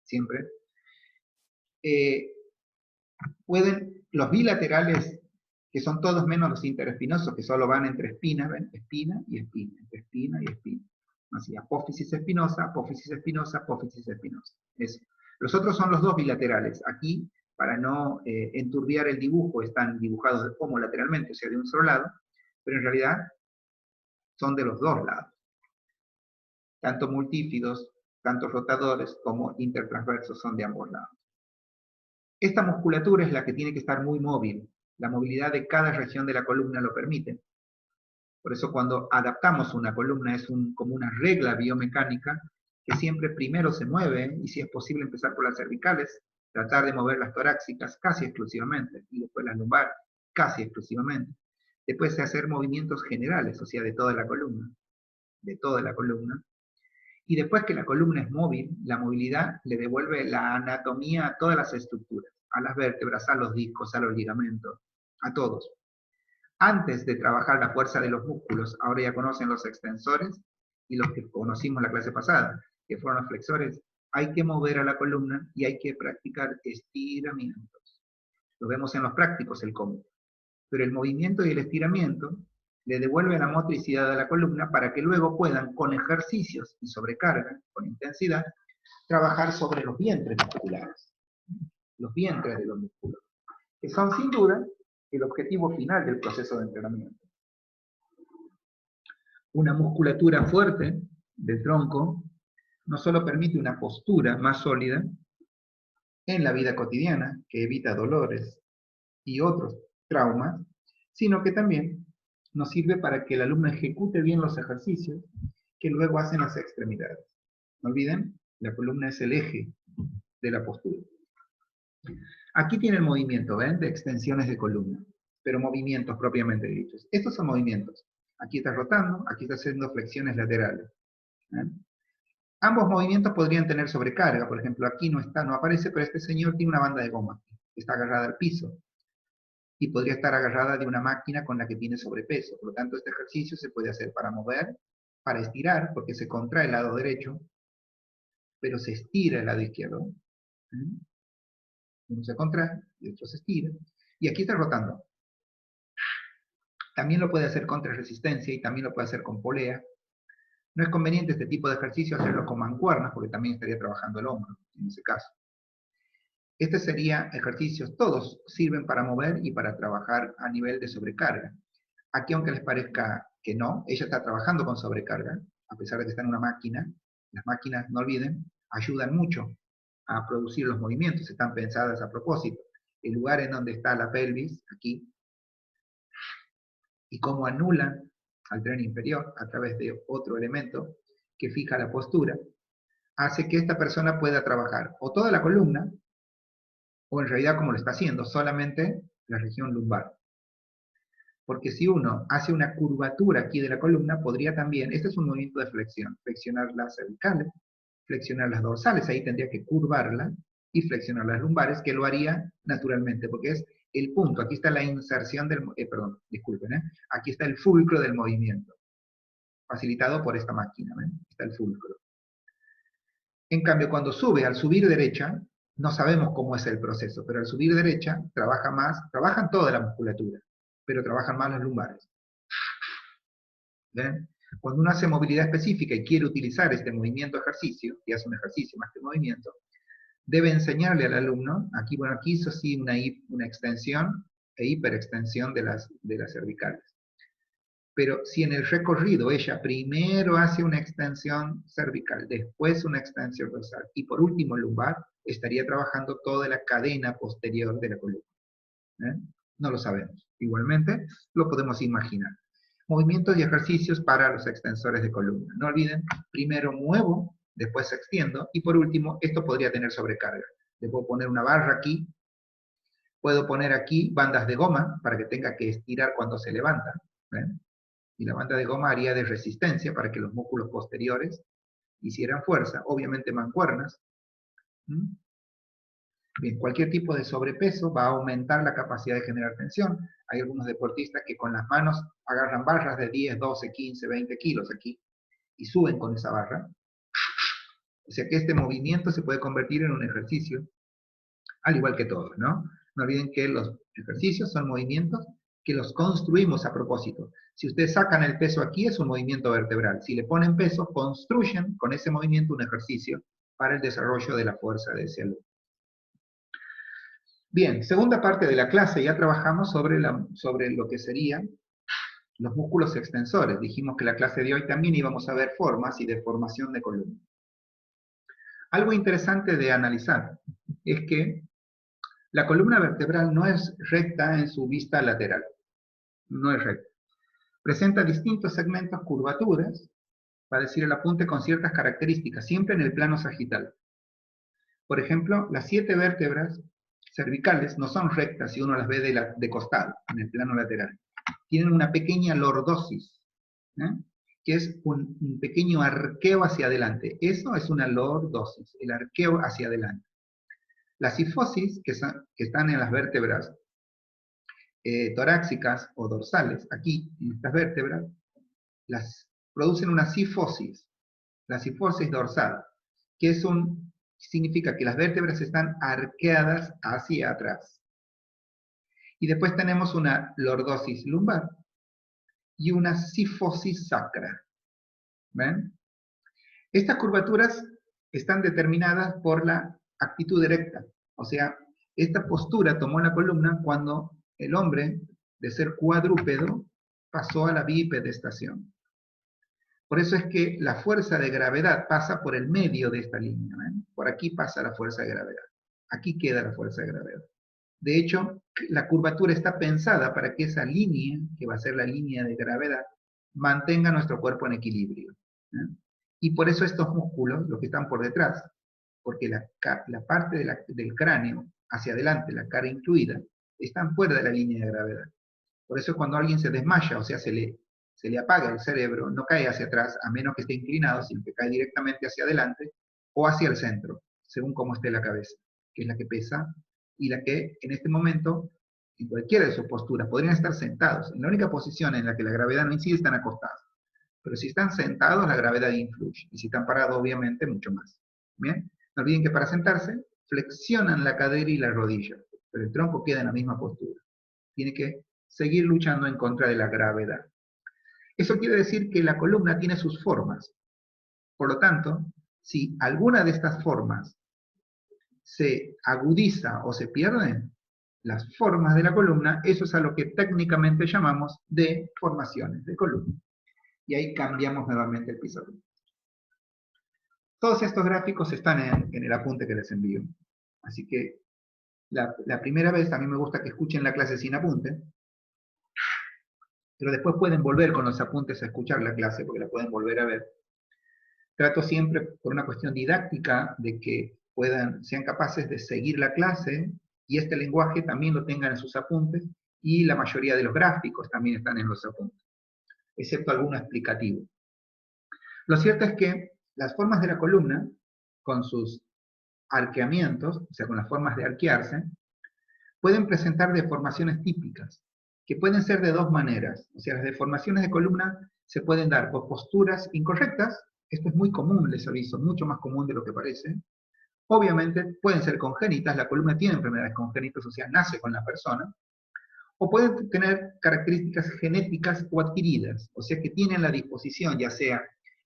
Siempre. Los bilaterales, que son todos menos los interespinosos, que solo van entre espinas, ¿ven? Espina y espina, entre espina y espina. Así, apófisis espinosa, apófisis espinosa, apófisis espinosa. Eso. Los otros son los dos bilaterales. Aquí, para no enturbiar el dibujo, están dibujados homolateralmente, o sea, de un solo lado, pero en realidad son de los dos lados. Tanto multífidos, tanto rotadores como intertransversos son de ambos lados. Esta musculatura es la que tiene que estar muy móvil. La movilidad de cada región de la columna lo permite. Por eso cuando adaptamos una columna es como una regla biomecánica que siempre primero se mueve, y si es posible empezar por las cervicales, tratar de mover las torácicas casi exclusivamente, y después las lumbares casi exclusivamente. Después de hacer movimientos generales, o sea, de toda la columna. De toda la columna. Y después que la columna es móvil, la movilidad le devuelve la anatomía a todas las estructuras, a las vértebras, a los discos, a los ligamentos, a todos. Antes de trabajar la fuerza de los músculos, ahora ya conocen los extensores y los que conocimos la clase pasada, que fueron los flexores. hay que mover a la columna y hay que practicar estiramientos. Lo vemos en los prácticos el cómo. Pero el movimiento y el estiramiento le devuelve la motricidad a la columna para que luego puedan, con ejercicios y sobrecarga, con intensidad, trabajar sobre los vientres musculares. Los vientres de los músculos, que son sin duda el objetivo final del proceso de entrenamiento. Una musculatura fuerte del tronco no solo permite una postura más sólida en la vida cotidiana, que evita dolores y otros traumas, sino que también nos sirve para que el alumno ejecute bien los ejercicios que luego hacen las extremidades. No olviden, la columna es el eje de la postura. Aquí tiene el movimiento, ¿ven? De extensiones de columna, pero movimientos propiamente dichos. Estos son movimientos. Aquí está rotando, aquí está haciendo flexiones laterales. ¿Ven? Ambos movimientos podrían tener sobrecarga, por ejemplo, aquí no aparece, pero este señor tiene una banda de goma, está agarrada al piso, y podría estar agarrada de una máquina con la que tiene sobrepeso. Por lo tanto, este ejercicio se puede hacer para mover, para estirar, porque se contrae el lado derecho, pero se estira el lado izquierdo. Uno se contrae y otro se estira. Y aquí está rotando. También lo puede hacer contra resistencia y también lo puede hacer con polea. No es conveniente este tipo de ejercicio hacerlo con mancuernas, porque también estaría trabajando el hombro, en ese caso. Este sería ejercicios, todos sirven para mover y para trabajar a nivel de sobrecarga. Aquí, aunque les parezca que no, ella está trabajando con sobrecarga, a pesar de que está en una máquina. Las máquinas, no olviden, ayudan mucho a producir los movimientos, están pensadas a propósito. El lugar en donde está la pelvis, aquí, y cómo anulan al tren inferior a través de otro elemento que fija la postura, hace que esta persona pueda trabajar o toda la columna, o en realidad como lo está haciendo, solamente la región lumbar. Porque si uno hace una curvatura aquí de la columna, podría también, este es un movimiento de flexión, flexionar las cervicales, flexionar las dorsales, ahí tendría que curvarla, y flexionar las lumbares, que lo haría naturalmente, porque es el punto, aquí está la inserción del, perdón, disculpen, aquí está el fulcro del movimiento, facilitado por esta máquina, ¿ven? Está el fulcro. En cambio, cuando sube, al subir derecha, no sabemos cómo es el proceso, pero al subir derecha trabaja más, trabajan toda la musculatura, pero trabajan más las lumbares. ¿Ven? Cuando uno hace movilidad específica y quiere utilizar este movimiento ejercicio, y hace un ejercicio más que un movimiento, debe enseñarle al alumno, aquí, bueno, aquí hizo sí una extensión e hiperextensión de las cervicales. Pero si en el recorrido ella primero hace una extensión cervical, después una extensión dorsal y por último lumbar, estaría trabajando toda la cadena posterior de la columna. No lo sabemos. Igualmente, lo podemos imaginar. Movimientos y ejercicios para los extensores de columna. No olviden, primero muevo, después extiendo, y por último, esto podría tener sobrecarga. Le puedo poner una barra aquí, puedo poner aquí bandas de goma para que tenga que estirar cuando se levanta. ¿Ven? Y la banda de goma haría de resistencia para que los músculos posteriores hicieran fuerza, obviamente mancuernas. Bien, cualquier tipo de sobrepeso va a aumentar la capacidad de generar tensión. Hay algunos deportistas que con las manos agarran barras de 10, 12, 15, 20 kilos aquí y suben con esa barra. O sea que este movimiento se puede convertir en un ejercicio, al igual que todos, ¿no? No olviden que los ejercicios son movimientos que los construimos a propósito. Si ustedes sacan el peso aquí, es un movimiento vertebral. Si le ponen peso, construyen con ese movimiento un ejercicio para el desarrollo de la fuerza de ese alumno. Bien, segunda parte de la clase, ya trabajamos sobre lo que serían los músculos extensores. Dijimos que la clase de hoy también íbamos a ver formas y deformación de columna. Algo interesante de analizar es que la columna vertebral no es recta en su vista lateral. No es recta. Presenta distintos segmentos, curvaturas, para decir el apunte, con ciertas características, siempre en el plano sagital. Por ejemplo, las 7 vértebras cervicales no son rectas si uno las ve de costado, en el plano lateral. Tienen una pequeña lordosis, que es un pequeño arqueo hacia adelante. Eso es una lordosis, el arqueo hacia adelante. Las sifosis, que están en las vértebras torácicas o dorsales, aquí, en estas vértebras, las producen una sifosis, la sifosis dorsal, que es un Significa que las vértebras están arqueadas hacia atrás. Y después tenemos una lordosis lumbar y una sifosis sacra. ¿Ven? Estas curvaturas están determinadas por la actitud erecta. O sea, esta postura tomó la columna cuando el hombre, de ser cuadrúpedo, pasó a la bipedestación. Por eso es que la fuerza de gravedad pasa por el medio de esta línea. ¿Ven? Por aquí pasa la fuerza de gravedad. Aquí queda la fuerza de gravedad. De hecho, la curvatura está pensada para que esa línea, que va a ser la línea de gravedad, mantenga nuestro cuerpo en equilibrio. ¿Eh? Y por eso estos músculos, los que están por detrás, porque la parte del cráneo hacia adelante, la cara incluida, están fuera de la línea de gravedad. Por eso cuando alguien se desmaya, o sea, se le apaga el cerebro, no cae hacia atrás, a menos que esté inclinado, sino que cae directamente hacia adelante o hacia el centro, según cómo esté la cabeza, que es la que pesa, y la que en este momento, en cualquiera de sus posturas, podrían estar sentados. En la única posición en la que la gravedad no incide, están acostados. Pero si están sentados, la gravedad influye. Y si están parados, obviamente, mucho más. ¿Bien? No olviden que para sentarse, flexionan la cadera y la rodilla, pero el tronco queda en la misma postura. Tiene que seguir luchando en contra de la gravedad. Eso quiere decir que la columna tiene sus formas. Por lo tanto, si alguna de estas formas se agudiza o se pierde, las formas de la columna, eso es a lo que técnicamente llamamos deformaciones de columna. Y ahí cambiamos nuevamente el pizarrón. Todos estos gráficos están en el apunte que les envío. Así que la primera vez a mí me gusta que escuchen la clase sin apunte, pero después pueden volver con los apuntes a escuchar la clase, porque la pueden volver a ver. Trato siempre, por una cuestión didáctica, de que sean capaces de seguir la clase, y este lenguaje también lo tengan en sus apuntes, y la mayoría de los gráficos también están en los apuntes, excepto alguno explicativo. Lo cierto es que las formas de la columna, con sus arqueamientos, o sea, con las formas de arquearse, pueden presentar deformaciones típicas, que pueden ser de dos maneras. O sea, las deformaciones de columna se pueden dar por posturas incorrectas, esto es muy común, les aviso, mucho más común de lo que parece. Obviamente pueden ser congénitas, la columna tiene enfermedades congénitas, o sea, nace con la persona, o pueden tener características genéticas o adquiridas, o sea que tienen la disposición, ya sea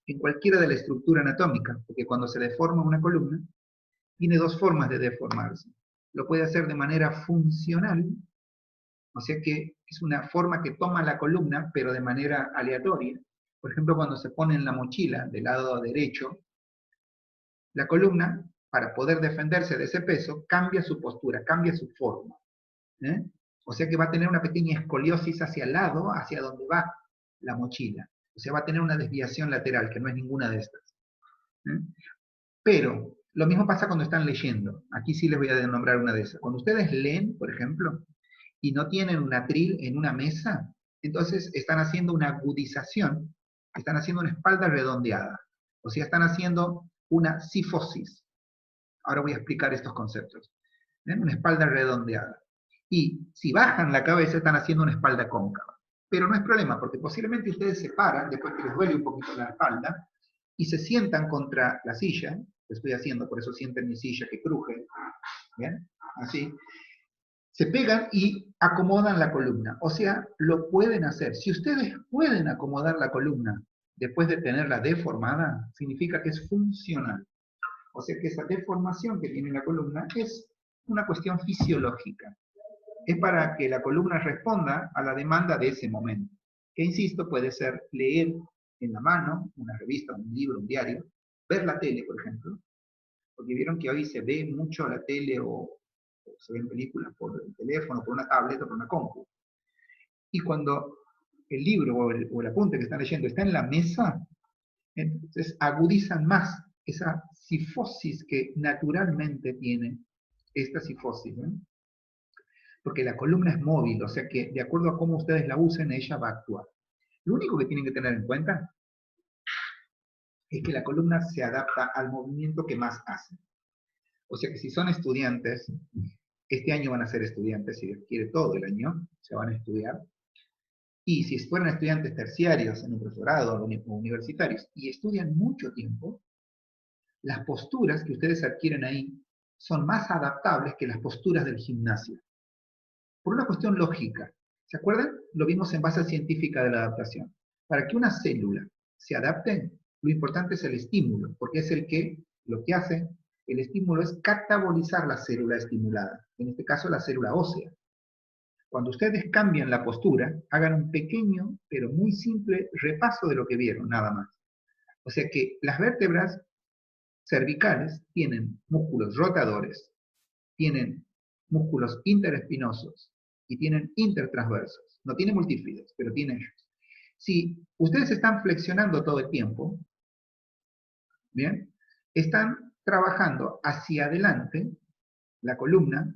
en cualquiera de la estructura anatómica, porque cuando se deforma una columna, tiene dos formas de deformarse. Lo puede hacer de manera funcional, o sea que es una forma que toma la columna, pero de manera aleatoria. Por ejemplo, cuando se pone en la mochila del lado derecho, la columna, para poder defenderse de ese peso, cambia su postura, cambia su forma. ¿Eh? O sea que va a tener una pequeña escoliosis hacia el lado, hacia donde va la mochila. O sea, va a tener una desviación lateral, que no es ninguna de estas. ¿Eh? Pero, lo mismo pasa cuando están leyendo. Aquí sí les voy a nombrar una de esas. Cuando ustedes leen, por ejemplo, y no tienen un atril en una mesa, entonces están haciendo una agudización, están haciendo una espalda redondeada. O sea, están haciendo una sifosis. Ahora voy a explicar estos conceptos. ¿Ven? Una espalda redondeada. Y si bajan la cabeza, están haciendo una espalda cóncava. Pero no es problema, porque posiblemente ustedes se paran, después que les duele un poquito la espalda, y se sientan contra la silla, lo estoy haciendo, por eso sienten mi silla que cruje, ¿bien? Así. Se pegan y acomodan la columna. O sea, lo pueden hacer. Si ustedes pueden acomodar la columna después de tenerla deformada, significa que es funcional. O sea que esa deformación que tiene la columna es una cuestión fisiológica. Es para que la columna responda a la demanda de ese momento. Que, insisto, puede ser leer en la mano, una revista, un libro, un diario, ver la tele, por ejemplo, porque vieron que hoy se ve mucho la tele o se ven películas por el teléfono, por una tablet o por una compu. Y cuando el libro o el apunte que están leyendo está en la mesa, entonces agudizan más esa sifosis que naturalmente tiene esta sifosis, ¿no? Porque la columna es móvil, o sea que de acuerdo a cómo ustedes la usen, ella va a actuar. Lo único que tienen que tener en cuenta es que la columna se adapta al movimiento que más hacen. O sea que si son estudiantes, este año van a ser estudiantes, si Dios quiere todo el año, se van a estudiar. Y si fueran estudiantes terciarios en un profesorado o universitarios y estudian mucho tiempo, las posturas que ustedes adquieren ahí son más adaptables que las posturas del gimnasio. Por una cuestión lógica. ¿Se acuerdan? Lo vimos en base científica de la adaptación. Para que una célula se adapte, lo importante es el estímulo, porque es lo que hace, el estímulo es catabolizar la célula estimulada, en este caso la célula ósea. Cuando ustedes cambian la postura, hagan un pequeño, pero muy simple repaso de lo que vieron, nada más. O sea que las vértebras cervicales tienen músculos rotadores, tienen músculos interespinosos y tienen intertransversos. No tiene multífidos, pero tiene ellos. Si ustedes están flexionando todo el tiempo, ¿bien? Están trabajando hacia adelante la columna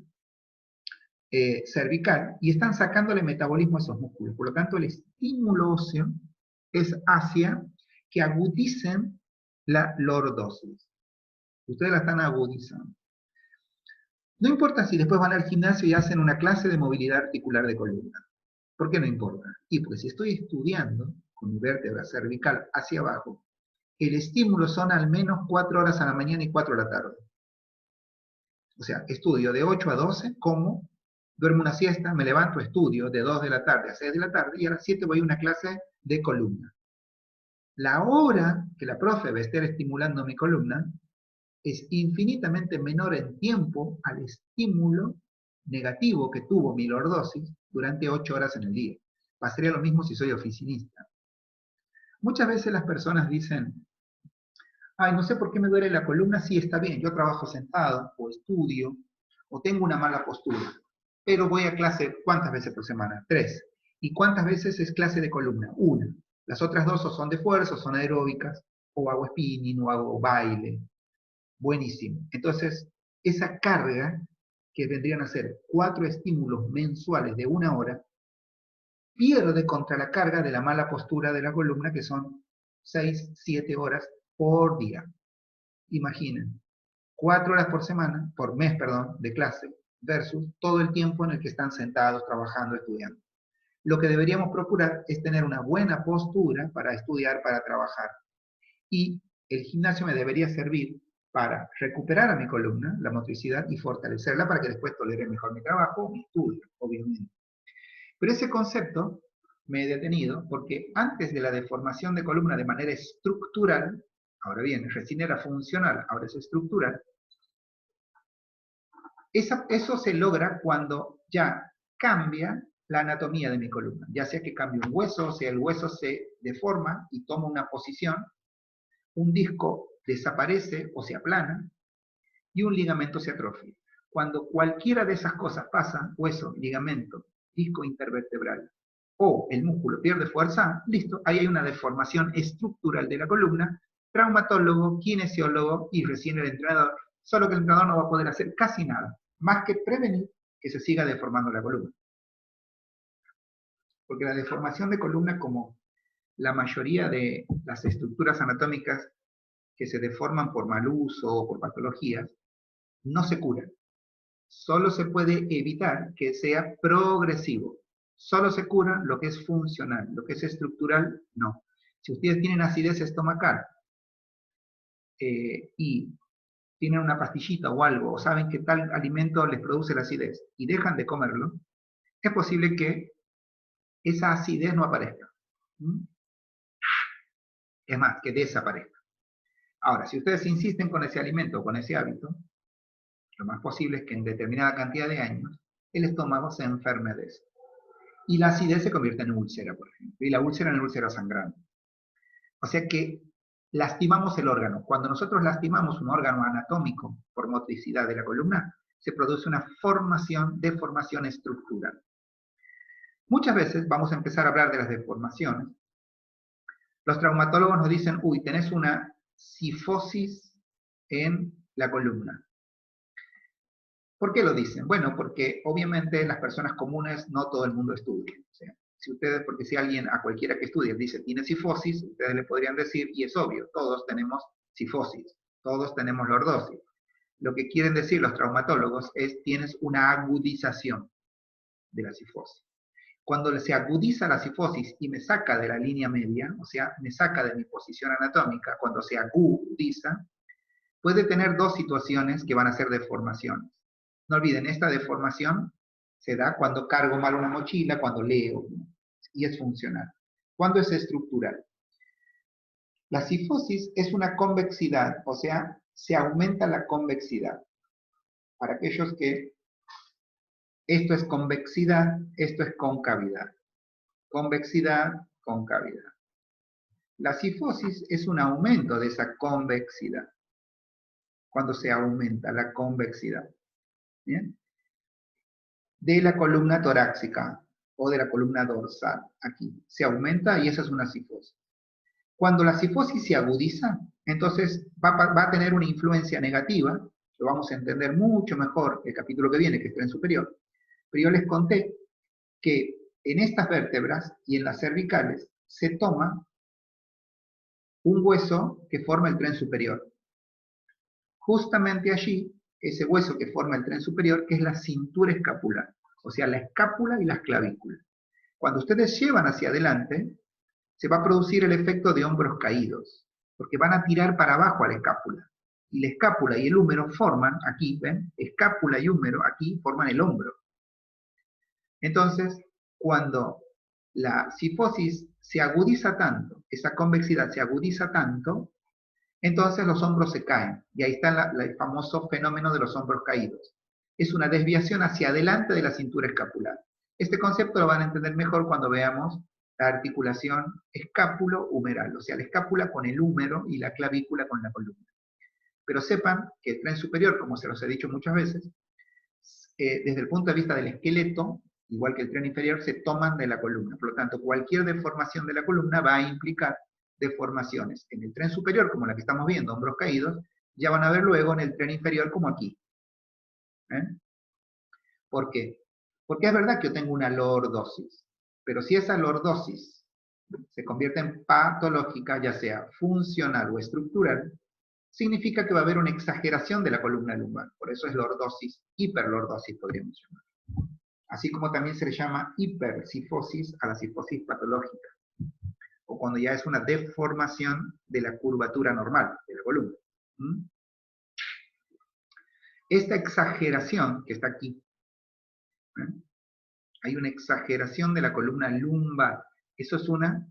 cervical y están sacándole metabolismo a esos músculos. Por lo tanto, el estímulo óseo es hacia que agudicen la lordosis. Ustedes la están agudizando. No importa si después van al gimnasio y hacen una clase de movilidad articular de columna. ¿Por qué no importa? Y porque si estoy estudiando con mi vértebra cervical hacia abajo, el estímulo son al menos 4 horas a la mañana y 4 a la tarde. O sea, estudio de 8 a 12, como, duermo una siesta, me levanto, estudio de 2 de la tarde a 6 de la tarde y a las 7 voy a una clase de columna. La hora que la profe va a estar estimulando mi columna es infinitamente menor en tiempo al estímulo negativo que tuvo mi lordosis durante 8 horas en el día. Pasaría lo mismo si soy oficinista. Muchas veces las personas dicen, ay, no sé por qué me duele la columna, sí está bien, yo trabajo sentado, o estudio, o tengo una mala postura, pero voy a clase, ¿cuántas veces por semana? 3. ¿Y cuántas veces es clase de columna? 1. Las otras 2 o son de fuerza, o son aeróbicas, o hago spinning, o hago baile. Buenísimo. Entonces, esa carga, que vendrían a ser 4 estímulos mensuales de 1 hora, pierde contra la carga de la mala postura de la columna, que son 6, 7 horas por día. Imaginen, 4 horas por semana, por mes, perdón, de clase, versus todo el tiempo en el que están sentados, trabajando, estudiando. Lo que deberíamos procurar es tener una buena postura para estudiar, para trabajar. Y el gimnasio me debería servir para recuperar a mi columna, la motricidad, y fortalecerla para que después tolere mejor mi trabajo, mi estudio, obviamente. Pero ese concepto me he detenido porque antes de la deformación de columna de manera estructural, ahora bien, recién era funcional, ahora es estructural, eso se logra cuando ya cambia la anatomía de mi columna, ya sea que cambie un hueso, o sea, el hueso se deforma y toma una posición, un disco desaparece o se aplana y un ligamento se atrofia. Cuando cualquiera de esas cosas pasa, hueso, ligamento, disco intervertebral, o el músculo pierde fuerza, listo, ahí hay una deformación estructural de la columna, traumatólogo, kinesiólogo y recién el entrenador, solo que el entrenador no va a poder hacer casi nada, más que prevenir que se siga deformando la columna. Porque la deformación de columna, como la mayoría de las estructuras anatómicas que se deforman por mal uso o por patologías, no se curan. Solo se puede evitar que sea progresivo. Solo se cura lo que es funcional, lo que es estructural, no. Si ustedes tienen acidez estomacal y tienen una pastillita o algo, o saben que tal alimento les produce la acidez y dejan de comerlo, es posible que esa acidez no aparezca. Es más, que desaparezca. Ahora, si ustedes insisten con ese alimento o con ese hábito, lo más posible es que en determinada cantidad de años el estómago se enferme de eso. Y la acidez se convierte en úlcera, por ejemplo, y la úlcera en úlcera sangrante. O sea que lastimamos el órgano. Cuando nosotros lastimamos un órgano anatómico por motricidad de la columna, se produce una deformación estructural. Muchas veces vamos a empezar a hablar de las deformaciones. Los traumatólogos nos dicen, uy, tenés una cifosis en la columna. ¿Por qué lo dicen? Bueno, porque obviamente las personas comunes no todo el mundo estudia. O sea, porque si alguien, a cualquiera que estudie, dice tiene cifosis, ustedes le podrían decir, y es obvio, todos tenemos cifosis, todos tenemos lordosis. Lo que quieren decir los traumatólogos es tienes una agudización de la cifosis. Cuando se agudiza la cifosis y me saca de la línea media, o sea, me saca de mi posición anatómica, cuando se agudiza, puede tener dos situaciones que van a ser deformaciones. No olviden, esta deformación se da cuando cargo mal una mochila, cuando leo, ¿no? Y es funcional. ¿Cuándo es estructural? La cifosis es una convexidad, o sea, se aumenta la convexidad. Para aquellos que esto es convexidad, esto es concavidad. Convexidad, concavidad. La cifosis es un aumento de esa convexidad, cuando se aumenta la convexidad. ¿Bien? De la columna torácica o de la columna dorsal, aquí. Se aumenta y esa es una cifosis. Cuando la cifosis se agudiza, entonces va a tener una influencia negativa, lo vamos a entender mucho mejor el capítulo que viene, que es tren superior. Pero yo les conté que en estas vértebras y en las cervicales se toma un hueso que forma el tren superior. Justamente allí, ese hueso que forma el tren superior, que es la cintura escapular, o sea, la escápula y las clavículas. Cuando ustedes llevan hacia adelante, se va a producir el efecto de hombros caídos, porque van a tirar para abajo a la escápula. Y la escápula y el húmero forman, aquí, ¿ven? Escápula y húmero, aquí, forman el hombro. Entonces, cuando la cifosis se agudiza tanto, esa convexidad se agudiza tanto, entonces los hombros se caen. Y ahí está el famoso fenómeno de los hombros caídos. Es una desviación hacia adelante de la cintura escapular. Este concepto lo van a entender mejor cuando veamos la articulación escápulo-humeral, o sea, la escápula con el húmero y la clavícula con la columna. Pero sepan que el tren superior, como se los he dicho muchas veces, desde el punto de vista del esqueleto, igual que el tren inferior, se toman de la columna. Por lo tanto, cualquier deformación de la columna va a implicar deformaciones en el tren superior, como la que estamos viendo, hombros caídos, ya van a ver luego en el tren inferior como aquí. ¿Por qué? Porque es verdad que yo tengo una lordosis, pero si esa lordosis se convierte en patológica, ya sea funcional o estructural, significa que va a haber una exageración de la columna lumbar. Por eso es lordosis, hiperlordosis podríamos llamar. Así como también se le llama hipercifosis a la cifosis patológica, o cuando ya es una deformación de la curvatura normal de la columna. Esta exageración que está aquí, hay una exageración de la columna lumbar. Eso es una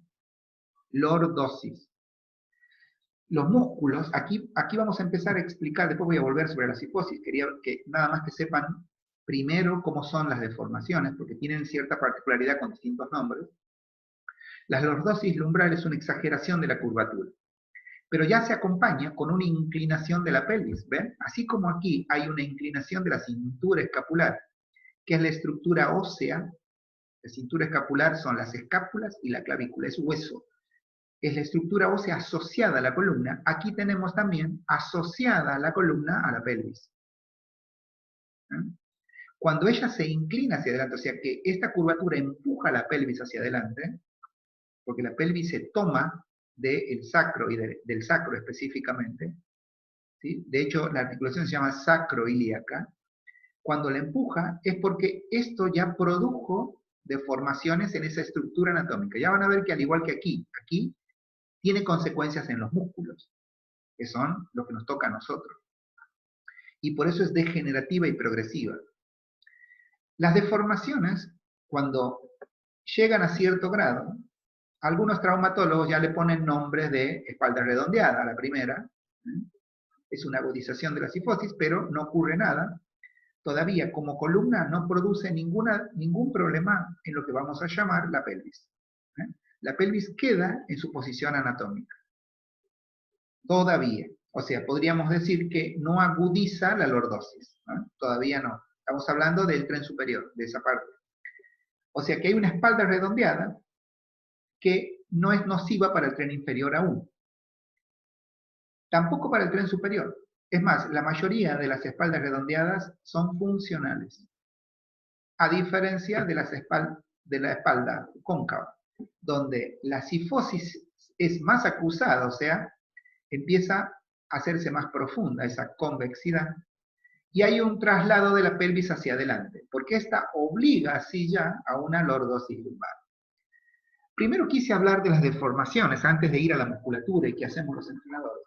lordosis. Los músculos, aquí vamos a empezar a explicar, después voy a volver sobre la cifosis, quería que nada más que sepan primero cómo son las deformaciones, porque tienen cierta particularidad con distintos nombres. La lordosis lumbral es una exageración de la curvatura, pero ya se acompaña con una inclinación de la pelvis, ¿ven? Así como aquí hay una inclinación de la cintura escapular, que es la estructura ósea. La cintura escapular son las escápulas y la clavícula, es hueso. Es la estructura ósea asociada a la columna. Aquí tenemos también asociada la columna a la pelvis. Cuando ella se inclina hacia adelante, o sea que esta curvatura empuja la pelvis hacia adelante, porque la pelvis se toma del sacro y del sacro específicamente, ¿sí? De hecho, la articulación se llama sacroilíaca. Cuando la empuja es porque esto ya produjo deformaciones en esa estructura anatómica. Ya van a ver que al igual que aquí tiene consecuencias en los músculos, que son los que nos toca a nosotros. Y por eso es degenerativa y progresiva. Las deformaciones, cuando llegan a cierto grado, algunos traumatólogos ya le ponen nombres de espalda redondeada a la primera. Es una agudización de la cifosis, pero no ocurre nada. Todavía como columna no produce ningún problema en lo que vamos a llamar la pelvis. La pelvis queda en su posición anatómica. Todavía. O sea, podríamos decir que no agudiza la lordosis. Todavía no. Estamos hablando del tren superior, de esa parte. O sea que hay una espalda redondeada que no es nociva para el tren inferior aún. Tampoco para el tren superior. Es más, la mayoría de las espaldas redondeadas son funcionales. A diferencia de la espalda cóncava, donde la cifosis es más acusada, o sea, empieza a hacerse más profunda esa convexidad, y hay un traslado de la pelvis hacia adelante, porque esta obliga así ya a una lordosis lumbar. Primero quise hablar de las deformaciones antes de ir a la musculatura y qué hacemos los entrenadores.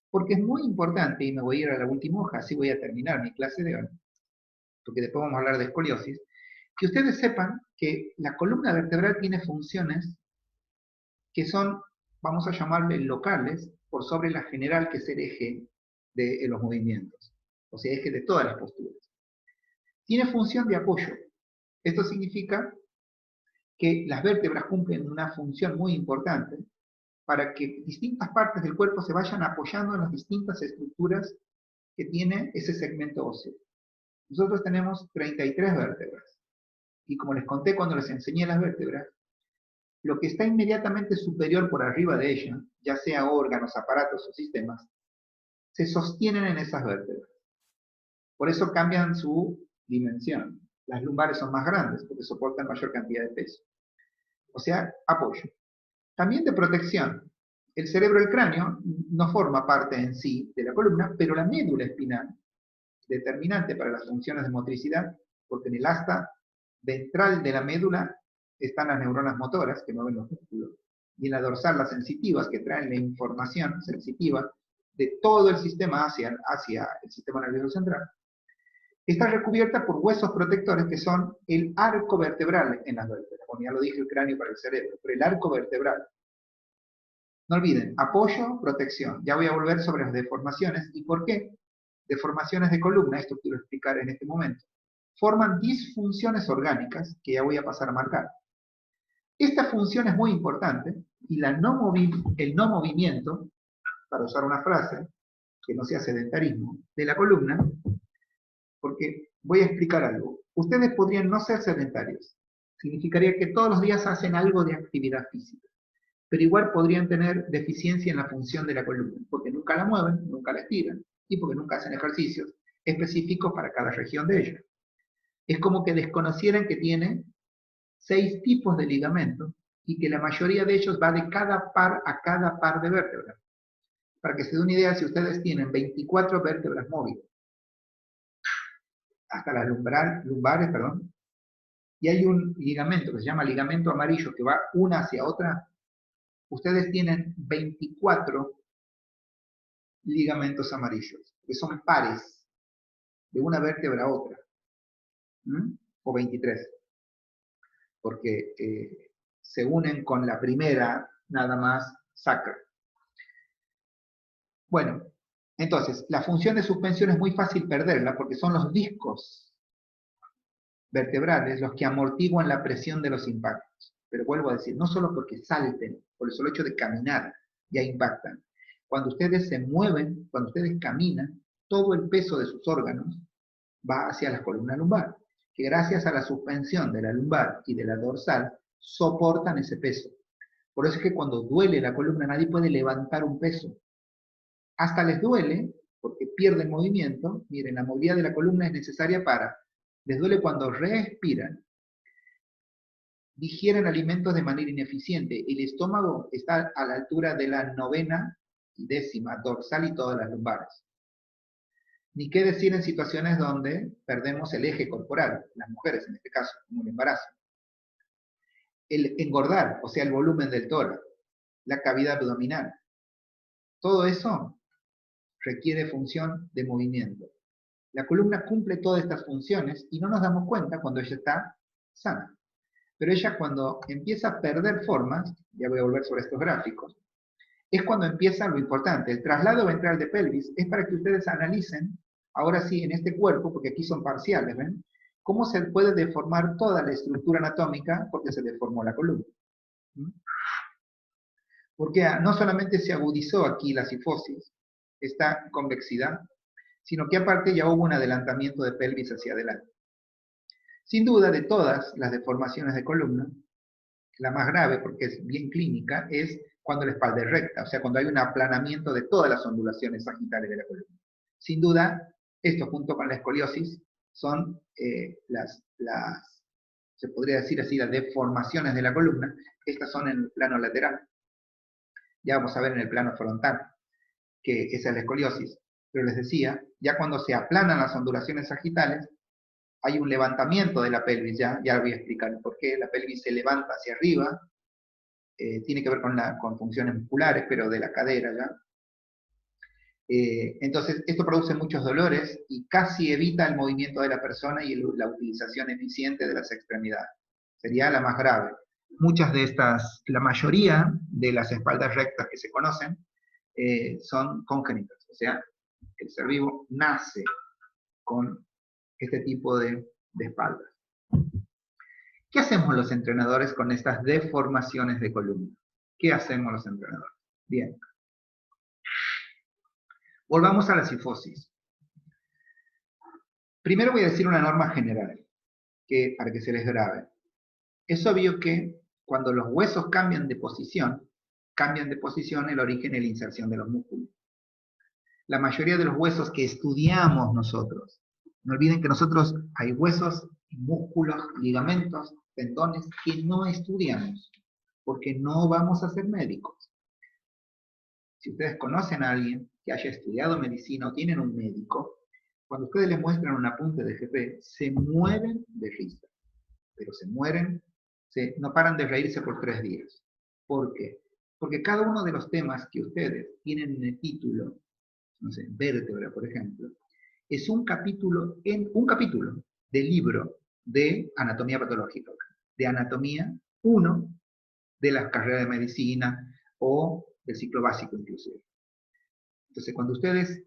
Porque es muy importante, y me voy a ir a la última hoja, así voy a terminar mi clase de hoy, porque después vamos a hablar de escoliosis, que ustedes sepan que la columna vertebral tiene funciones que son, vamos a llamarle locales, por sobre la general, que es el eje de los movimientos, o sea, eje de todas las posturas. Tiene función de apoyo. Esto significa que las vértebras cumplen una función muy importante para que distintas partes del cuerpo se vayan apoyando en las distintas estructuras que tiene ese segmento óseo. Nosotros tenemos 33 vértebras. Y como les conté cuando les enseñé las vértebras, lo que está inmediatamente superior por arriba de ella, ya sea órganos, aparatos o sistemas, se sostienen en esas vértebras. Por eso cambian su dimensión. Las lumbares son más grandes porque soportan mayor cantidad de peso. O sea, apoyo. También de protección. El cerebro del cráneo no forma parte en sí de la columna, pero la médula espinal, determinante para las funciones de motricidad, porque en el asta ventral de la médula están las neuronas motoras que mueven los músculos, y en la dorsal las sensitivas que traen la información sensitiva de todo el sistema hacia el sistema nervioso central. Está recubierta por huesos protectores que son el arco vertebral en las vértebras. Bueno, ya lo dije, el cráneo para el cerebro, pero el arco vertebral. No olviden, apoyo, protección. Ya voy a volver sobre las deformaciones. ¿Y por qué? Deformaciones de columna, esto quiero explicar en este momento. Forman disfunciones orgánicas, que ya voy a pasar a marcar. Esta función es muy importante, y el no movimiento, para usar una frase, que no sea sedentarismo, de la columna, porque voy a explicar algo. Ustedes podrían no ser sedentarios. Significaría que todos los días hacen algo de actividad física, pero igual podrían tener deficiencia en la función de la columna, porque nunca la mueven, nunca la estiran, y porque nunca hacen ejercicios específicos para cada región de ella. Es como que desconocieran que tiene 6 tipos de ligamentos y que la mayoría de ellos va de cada par a cada par de vértebras. Para que se dé una idea, si ustedes tienen 24 vértebras móviles, hasta las lumbares, y hay un ligamento que se llama ligamento amarillo que va una hacia otra, ustedes tienen 24 ligamentos amarillos, que son pares de una vértebra a otra, o 23, porque se unen con la primera, nada más, sacra. Bueno, entonces, la función de suspensión es muy fácil perderla, porque son los discos vertebrales los que amortiguan la presión de los impactos. Pero vuelvo a decir, no solo porque salten, por el solo hecho de caminar, ya impactan. Cuando ustedes se mueven, cuando ustedes caminan, todo el peso de sus órganos va hacia la columna lumbar, que gracias a la suspensión de la lumbar y de la dorsal, soportan ese peso. Por eso es que cuando duele la columna, nadie puede levantar un peso. Hasta les duele, porque pierden movimiento. Miren, la movilidad de la columna es necesaria les duele cuando respiran, digieren alimentos de manera ineficiente. El estómago está a la altura de la 9ª y 10ª dorsal y todas las lumbares. Ni qué decir en situaciones donde perdemos el eje corporal, las mujeres en este caso, como el embarazo. El engordar, o sea, el volumen del tórax, la cavidad abdominal. Todo eso requiere función de movimiento. La columna cumple todas estas funciones y no nos damos cuenta cuando ella está sana. Pero ella cuando empieza a perder formas, ya voy a volver sobre estos gráficos, es cuando empieza lo importante. El traslado ventral de pelvis es para que ustedes analicen, ahora sí, en este cuerpo, porque aquí son parciales, ¿ven? Cómo se puede deformar toda la estructura anatómica porque se deformó la columna. Porque no solamente se agudizó aquí la cifosis, esta convexidad, sino que aparte ya hubo un adelantamiento de pelvis hacia adelante. Sin duda, de todas las deformaciones de columna, la más grave, porque es bien clínica, es cuando la espalda es recta, o sea, cuando hay un aplanamiento de todas las ondulaciones sagitales de la columna. Sin duda, esto junto con la escoliosis son se podría decir así, las deformaciones de la columna. Estas son en el plano lateral. Ya vamos a ver en el plano frontal, que esa es la escoliosis. Pero les decía, ya cuando se aplanan las ondulaciones sagitales, hay un levantamiento de la pelvis, ya voy a explicar por qué. La pelvis se levanta hacia arriba, tiene que ver con funciones musculares, pero de la cadera ya. Entonces, esto produce muchos dolores y casi evita el movimiento de la persona y la utilización eficiente de las extremidades. Sería la más grave. Muchas de estas, la mayoría de las espaldas rectas que se conocen son congénitas, o sea, el ser vivo nace con este tipo de espaldas. ¿Qué hacemos los entrenadores con estas deformaciones de columna? ¿Qué hacemos los entrenadores? Bien. Volvamos a la cifosis. Primero voy a decir una norma general, para que se les grabe. Es obvio que cuando los huesos cambian de posición el origen y la inserción de los músculos. La mayoría de los huesos que estudiamos nosotros, no olviden que nosotros hay huesos, músculos, ligamentos, tendones que no estudiamos, porque no vamos a ser médicos. Si ustedes conocen a alguien que haya estudiado medicina o tienen un médico, cuando ustedes les muestran un apunte de GP, se mueren de risa. Pero se mueren, no paran de reírse por 3 días. ¿Por qué? Porque cada uno de los temas que ustedes tienen en el título, no sé, vértebra, por ejemplo, es un capítulo del libro de anatomía patológica, de anatomía 1 de las carreras de medicina o del ciclo básico inclusive. Entonces, cuando ustedes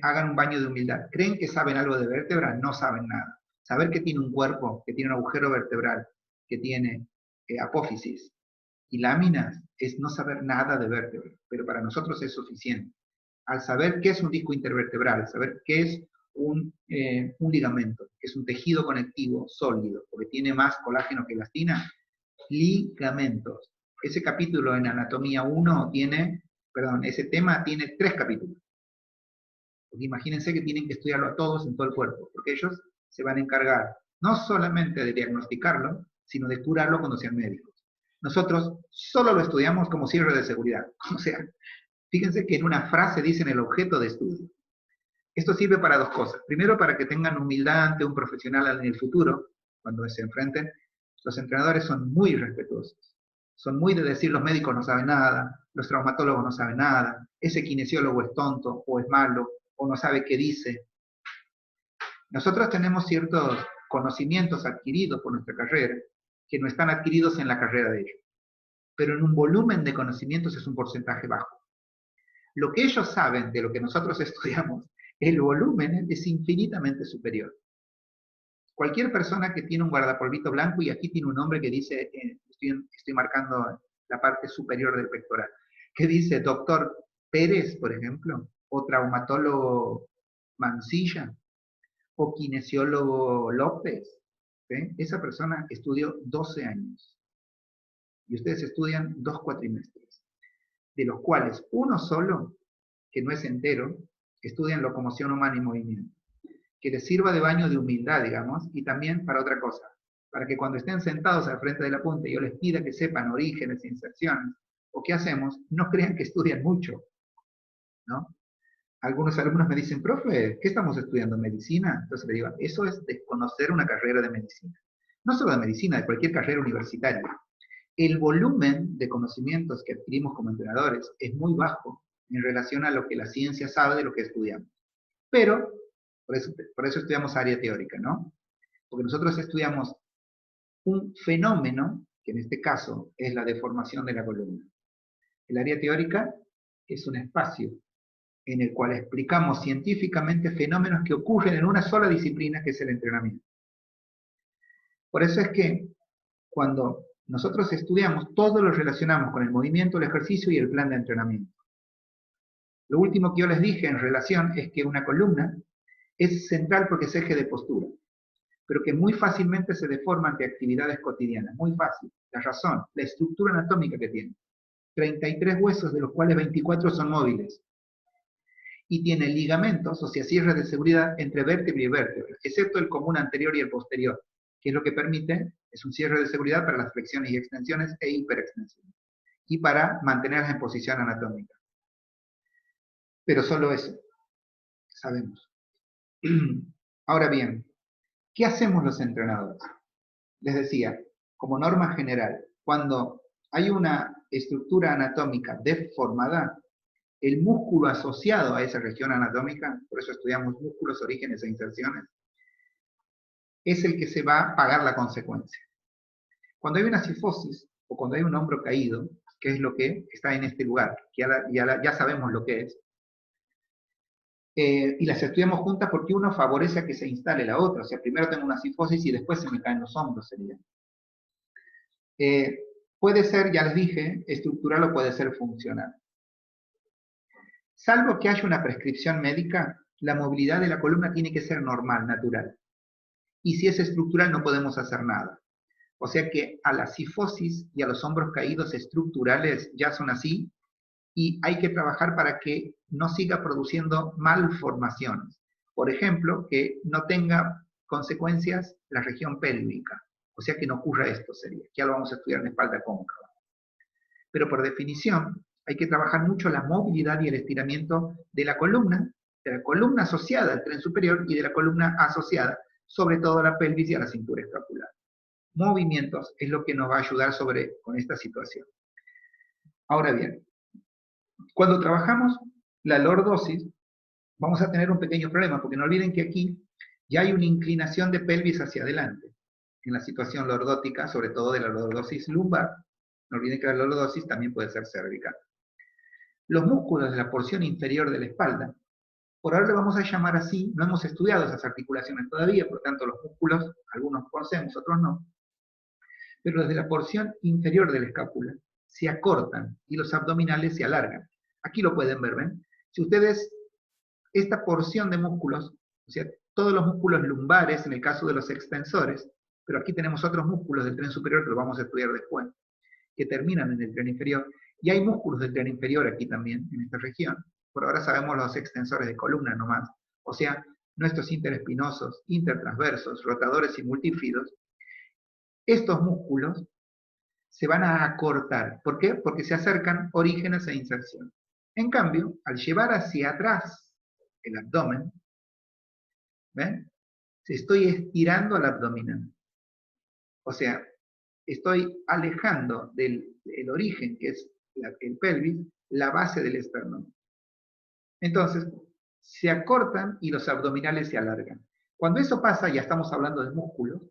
hagan un baño de humildad, ¿creen que saben algo de vértebra? No saben nada. Saber que tiene un cuerpo, que tiene un agujero vertebral, que tiene apófisis y láminas, es no saber nada de vértebra, pero para nosotros es suficiente. Al saber qué es un disco intervertebral, saber qué es un ligamento, que es un tejido conectivo sólido, porque tiene más colágeno que elastina, ligamentos. Ese capítulo en Anatomía 1 ese tema tiene 3 capítulos. Porque imagínense que tienen que estudiarlo a todos en todo el cuerpo, porque ellos se van a encargar no solamente de diagnosticarlo, sino de curarlo cuando sean médicos. Nosotros solo lo estudiamos como cierre de seguridad. O sea, fíjense que en una frase dicen el objeto de estudio. Esto sirve para 2 cosas. Primero, para que tengan humildad ante un profesional en el futuro, cuando se enfrenten. Los entrenadores son muy respetuosos. Son muy de decir los médicos no saben nada, los traumatólogos no saben nada, ese kinesiólogo es tonto o es malo, o no sabe qué dice. Nosotros tenemos ciertos conocimientos adquiridos por nuestra carrera que no están adquiridos en la carrera de ellos. Pero en un volumen de conocimientos es un porcentaje bajo. Lo que ellos saben de lo que nosotros estudiamos, el volumen es infinitamente superior. Cualquier persona que tiene un guardapolvito blanco, y aquí tiene un nombre que dice, estoy marcando la parte superior del pectoral, que dice doctor Pérez, por ejemplo, o traumatólogo Mancilla, o kinesiólogo López, ¿sí? Esa persona estudió 12 años. Y ustedes estudian 2 cuatrimestres, de los cuales uno solo, que no es entero, estudian locomoción humana y movimiento, que les sirva de baño de humildad, digamos, y también para otra cosa, para que cuando estén sentados al frente del apunte yo les pida que sepan orígenes, inserciones, o qué hacemos, no crean que estudian mucho, ¿no? Algunos alumnos me dicen, profe, ¿qué estamos estudiando? ¿Medicina? Entonces le digo, eso es desconocer una carrera de medicina. No solo de medicina, de cualquier carrera universitaria. El volumen de conocimientos que adquirimos como entrenadores es muy bajo en relación a lo que la ciencia sabe de lo que estudiamos. Pero, por eso estudiamos área teórica, ¿no? Porque nosotros estudiamos un fenómeno, que en este caso es la deformación de la columna. El área teórica es un espacio en el cual explicamos científicamente fenómenos que ocurren en una sola disciplina, que es el entrenamiento. Por eso es que cuando nosotros estudiamos, todo lo relacionamos con el movimiento, el ejercicio y el plan de entrenamiento. Lo último que yo les dije en relación es que una columna es central porque es eje de postura, pero que muy fácilmente se deforma ante actividades cotidianas, muy fácil. La razón, la estructura anatómica que tiene. 33 huesos, de los cuales 24 son móviles. Y tiene ligamentos, o sea, cierres de seguridad entre vértebra y vértebra, excepto el común anterior y el posterior, que es lo que permite, es un cierre de seguridad para las flexiones y extensiones e hiperextensiones, y para mantenerlas en posición anatómica. Pero solo eso, sabemos. Ahora bien, ¿qué hacemos los entrenadores? Les decía, como norma general, cuando hay una estructura anatómica deformada, el músculo asociado a esa región anatómica, por eso estudiamos músculos, orígenes e inserciones, es el que se va a pagar la consecuencia. Cuando hay una cifosis, o cuando hay un hombro caído, que es lo que está en este lugar, que ya sabemos lo que es, y las estudiamos juntas porque uno favorece a que se instale la otra, o sea, primero tengo una cifosis y después se me caen los hombros, sería. Puede ser, ya les dije, estructural o puede ser funcional. Salvo que haya una prescripción médica, la movilidad de la columna tiene que ser normal, natural. Y si es estructural no podemos hacer nada. O sea que a la cifosis y a los hombros caídos estructurales ya son así, y hay que trabajar para que no siga produciendo malformaciones. Por ejemplo, que no tenga consecuencias la región pélvica. O sea que no ocurra esto, sería. Ya lo vamos a estudiar en espalda cóncava. Pero por definición, hay que trabajar mucho la movilidad y el estiramiento de la columna asociada al tren superior y de la columna asociada, sobre todo a la pelvis y a la cintura escapular. Movimientos es lo que nos va a ayudar con esta situación. Ahora bien, cuando trabajamos la lordosis, vamos a tener un pequeño problema, porque no olviden que aquí ya hay una inclinación de pelvis hacia adelante, en la situación lordótica, sobre todo de la lordosis lumbar. No olviden que la lordosis también puede ser cervical. Los músculos de la porción inferior de la espalda, por ahora le vamos a llamar así, no hemos estudiado esas articulaciones todavía, por lo tanto los músculos, algunos conocemos, otros no, pero desde la porción inferior de la escápula se acortan y los abdominales se alargan. Aquí lo pueden ver, ¿ven? Si ustedes, esta porción de músculos, o sea, todos los músculos lumbares en el caso de los extensores, pero aquí tenemos otros músculos del tren superior que lo vamos a estudiar después, que terminan en el tren inferior, y hay músculos del tren inferior aquí también, en esta región. Por ahora sabemos los extensores de columna nomás, o sea, nuestros interespinosos, intertransversos, rotadores y multífidos. Estos músculos se van a acortar. ¿Por qué? Porque se acercan orígenes e inserción. En cambio, al llevar hacia atrás el abdomen, ¿ven? Estoy estirando al abdominal. O sea, estoy alejando del origen, que es el pelvis, la base del esternón. Entonces, se acortan y los abdominales se alargan. Cuando eso pasa, ya estamos hablando de músculos,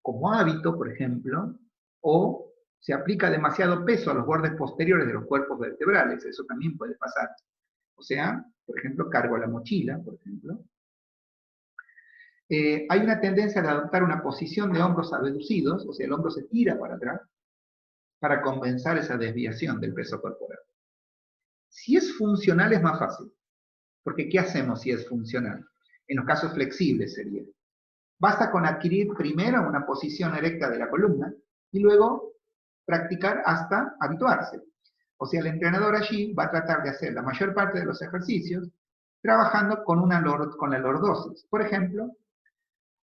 como hábito, por ejemplo, o se aplica demasiado peso a los bordes posteriores de los cuerpos vertebrales, eso también puede pasar. O sea, por ejemplo, cargo la mochila, por ejemplo. Hay una tendencia de adoptar una posición de hombros abducidos, o sea, el hombro se tira para atrás, para compensar esa desviación del peso corporal. Si es funcional es más fácil, porque ¿qué hacemos si es funcional? En los casos flexibles sería. Basta con adquirir primero una posición erecta de la columna y luego practicar hasta habituarse. O sea, el entrenador allí va a tratar de hacer la mayor parte de los ejercicios trabajando con la lordosis. Por ejemplo,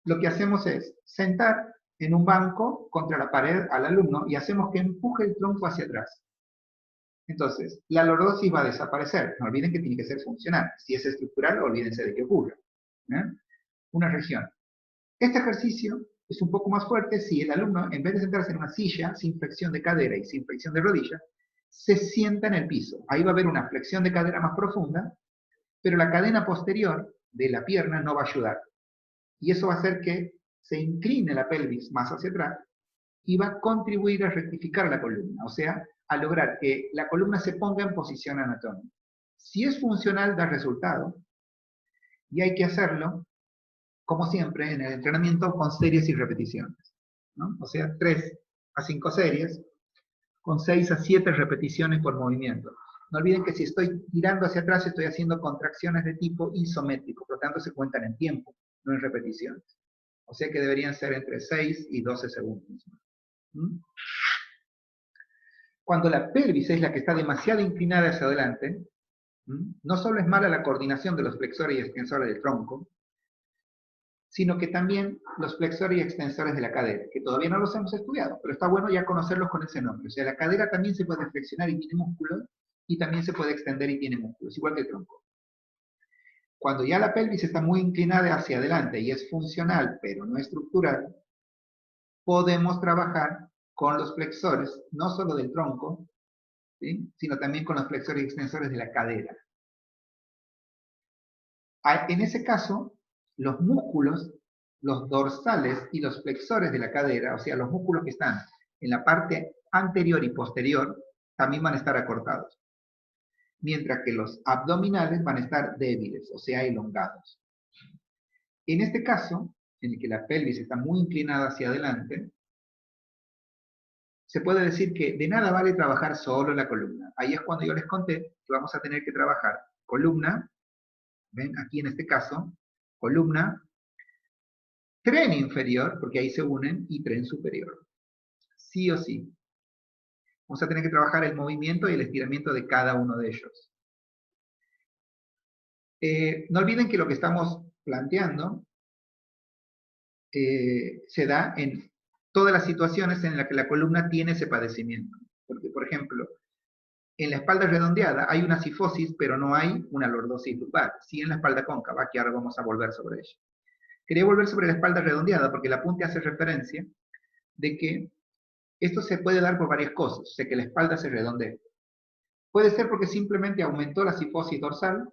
lo que hacemos es sentar en un banco contra la pared al alumno y hacemos que empuje el tronco hacia atrás. Entonces, la lordosis va a desaparecer. No olviden que tiene que ser funcional. Si es estructural, olvídense de que ocurra. Una región. Este ejercicio es un poco más fuerte si el alumno, en vez de sentarse en una silla sin flexión de cadera y sin flexión de rodilla, se sienta en el piso. Ahí va a haber una flexión de cadera más profunda, pero la cadena posterior de la pierna no va a ayudar. Y eso va a hacer que se incline la pelvis más hacia atrás y va a contribuir a rectificar la columna, o sea, a lograr que la columna se ponga en posición anatómica. Si es funcional, da resultado, y hay que hacerlo, como siempre, en el entrenamiento con series y repeticiones, ¿no? O sea, 3 a 5 series, con 6 a 7 repeticiones por movimiento. No olviden que si estoy tirando hacia atrás, estoy haciendo contracciones de tipo isométrico, por lo tanto se cuentan en tiempo, no en repeticiones. O sea que deberían ser entre 6 y 12 segundos. ¿Mm? Cuando la pelvis es la que está demasiado inclinada hacia adelante, no solo es mala la coordinación de los flexores y extensores del tronco, sino que también los flexores y extensores de la cadera, que todavía no los hemos estudiado, pero está bueno ya conocerlos con ese nombre. O sea, la cadera también se puede flexionar y tiene músculos, y también se puede extender y tiene músculos, igual que el tronco. Cuando ya la pelvis está muy inclinada hacia adelante y es funcional, pero no estructural, podemos trabajar con los flexores, no solo del tronco, ¿sí? Sino también con los flexores y extensores de la cadera. En ese caso, los músculos, los dorsales y los flexores de la cadera, o sea, los músculos que están en la parte anterior y posterior, también van a estar acortados. Mientras que los abdominales van a estar débiles, o sea, elongados. En este caso, en el que la pelvis está muy inclinada hacia adelante, se puede decir que de nada vale trabajar solo la columna. Ahí es cuando yo les conté que vamos a tener que trabajar columna, ven aquí en este caso, columna, tren inferior, porque ahí se unen, y tren superior. Sí o sí. Vamos a tener que trabajar el movimiento y el estiramiento de cada uno de ellos. No olviden que lo que estamos planteando se da en todas las situaciones en las que la columna tiene ese padecimiento. Porque, por ejemplo, en la espalda redondeada hay una cifosis, pero no hay una lordosis lumbar. Sí en la espalda cóncava, que ahora vamos a volver sobre ella. Quería volver sobre la espalda redondeada porque el apunte hace referencia de que esto se puede dar por varias cosas, o sea, que la espalda se redondee. Puede ser porque simplemente aumentó la cifosis dorsal,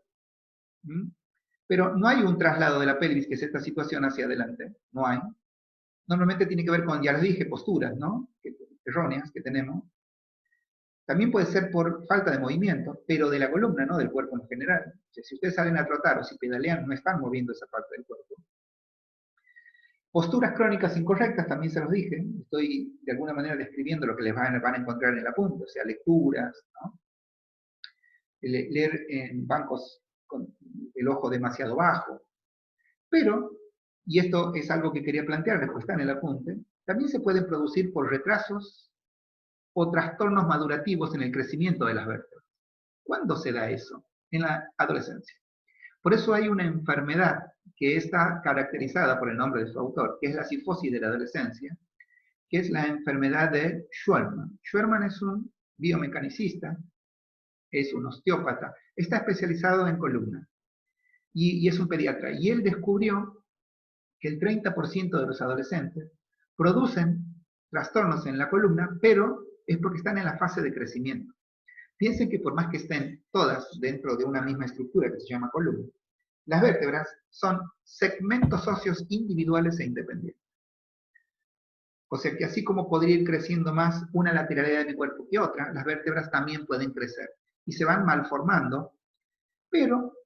pero no hay un traslado de la pelvis, que es esta situación, hacia adelante. No hay. Normalmente tiene que ver con, ya les dije, posturas, ¿no? Erróneas que tenemos. También puede ser por falta de movimiento, pero de la columna, no del cuerpo en general. O sea, si ustedes salen a trotar o si pedalean, no están moviendo esa parte del cuerpo. Posturas crónicas incorrectas, también se los dije. Estoy de alguna manera describiendo lo que les van a encontrar en el apunte, o sea, lecturas, ¿no? Leer en bancos con el ojo demasiado bajo. Pero, y esto es algo que quería plantear, después está en el apunte, también se pueden producir por retrasos o trastornos madurativos en el crecimiento de las vértebras. ¿Cuándo se da eso? En la adolescencia. Por eso hay una enfermedad que está caracterizada por el nombre de su autor, que es la cifosis de la adolescencia, que es la enfermedad de Schwellman. Schwellman es un biomecanicista, es un osteópata, está especializado en columna y es un pediatra. Y él descubrió que el 30% de los adolescentes producen trastornos en la columna, pero es porque están en la fase de crecimiento. Piensen que por más que estén todas dentro de una misma estructura que se llama columna, las vértebras son segmentos óseos individuales e independientes. O sea que así como podría ir creciendo más una lateralidad de mi cuerpo que otra, las vértebras también pueden crecer y se van malformando, pero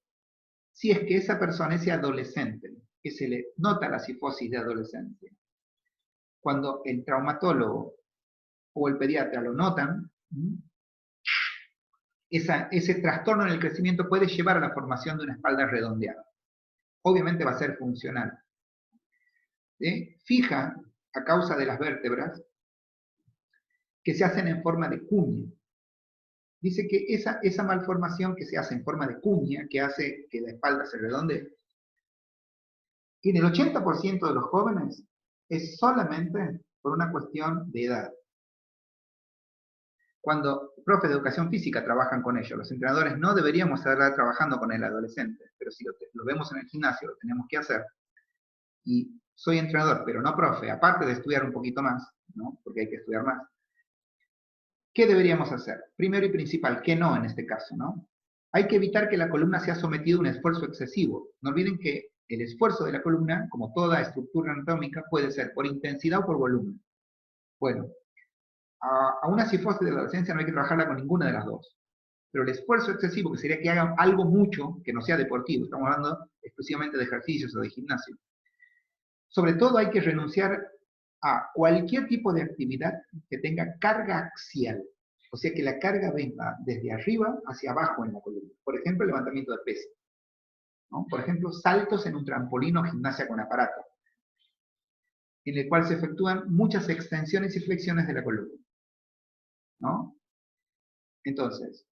si es que esa persona, ese adolescente, que se le nota la cifosis de adolescencia, cuando el traumatólogo o el pediatra lo notan, ese trastorno en el crecimiento puede llevar a la formación de una espalda redondeada. Obviamente va a ser funcional. Fija, a causa de las vértebras, que se hacen en forma de cuña. Dice que esa malformación que se hace en forma de cuña, que hace que la espalda se redondee, en el 80% de los jóvenes es solamente por una cuestión de edad. Cuando profes de educación física trabajan con ellos, los entrenadores no deberíamos estar trabajando con el adolescente, pero si lo vemos en el gimnasio, lo tenemos que hacer. Y soy entrenador, pero no profe, aparte de estudiar un poquito más, ¿no? Porque hay que estudiar más. ¿Qué deberíamos hacer? Primero y principal, ¿qué no en este caso, no? Hay que evitar que la columna sea sometida a un esfuerzo excesivo. No olviden que el esfuerzo de la columna, como toda estructura anatómica, puede ser por intensidad o por volumen. Bueno, a una cifosis de la adolescencia no hay que trabajarla con ninguna de las dos. Pero el esfuerzo excesivo, que sería que hagan algo mucho, que no sea deportivo, estamos hablando exclusivamente de ejercicios o de gimnasio. Sobre todo hay que renunciar a cualquier tipo de actividad que tenga carga axial. O sea, que la carga venga desde arriba hacia abajo en la columna. Por ejemplo, el levantamiento de peso, ¿no? Por ejemplo, saltos en un trampolín o gimnasia con aparato, en el cual se efectúan muchas extensiones y flexiones de la columna, ¿no? Entonces,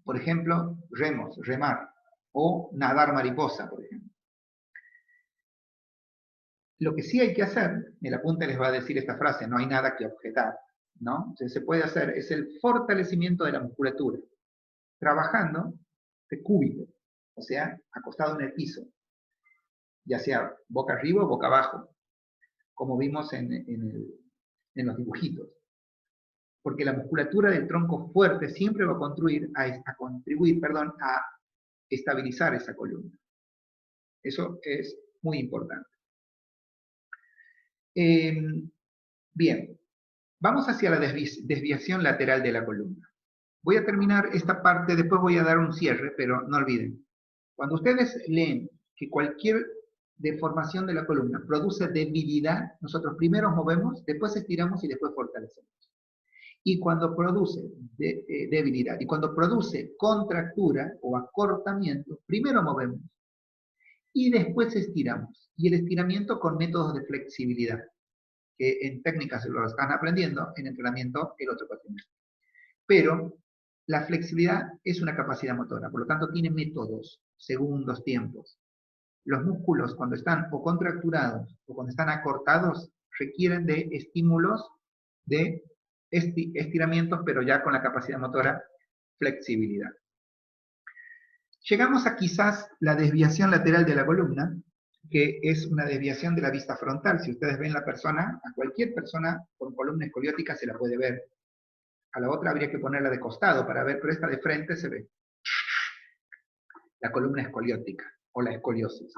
por ejemplo, remos, remar, o nadar mariposa, por ejemplo. Lo que sí hay que hacer, el apunte les va a decir esta frase, no hay nada que objetar, ¿no? Entonces se puede hacer, es el fortalecimiento de la musculatura, trabajando de cúbito, o sea, acostado en el piso, ya sea boca arriba o boca abajo, como vimos en los dibujitos. porque la musculatura del tronco fuerte siempre va a contribuir, a estabilizar esa columna. Eso es muy importante. Bien, vamos hacia la desviación lateral de la columna. Voy a terminar esta parte, después voy a dar un cierre, pero no olviden. Cuando ustedes leen que cualquier deformación de la columna produce debilidad, nosotros primero movemos, después estiramos y después fortalecemos. Y cuando produce debilidad, y cuando produce contractura o acortamiento, primero movemos y después estiramos. Y el estiramiento con métodos de flexibilidad, que en técnicas lo están aprendiendo, en entrenamiento el otro cuatrimestre. Pero la flexibilidad es una capacidad motora, por lo tanto tiene métodos, segundos, tiempos. Los músculos cuando están o contracturados o cuando están acortados requieren de estímulos de estiramientos, pero ya con la capacidad motora, flexibilidad. Llegamos a quizás la desviación lateral de la columna, que es una desviación de la vista frontal. Si ustedes ven la persona, a cualquier persona con columna escoliótica se la puede ver. A la otra habría que ponerla de costado para ver, pero esta de frente se ve. La columna escoliótica o la escoliosis.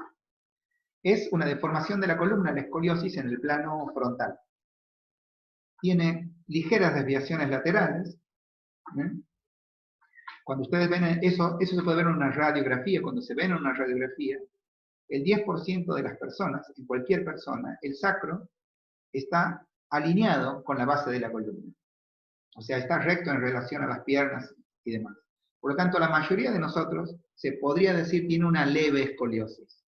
Es una deformación de la columna, la escoliosis, en el plano frontal. Tiene ligeras desviaciones laterales. Cuando ustedes ven eso se puede ver en una radiografía. Cuando se ven en una radiografía, el 10% de las personas, en cualquier persona, el sacro está alineado con la base de la columna. O sea, está recto en relación a las piernas y demás. Por lo tanto, la mayoría de nosotros, se podría decir, tiene una leve escoliosis.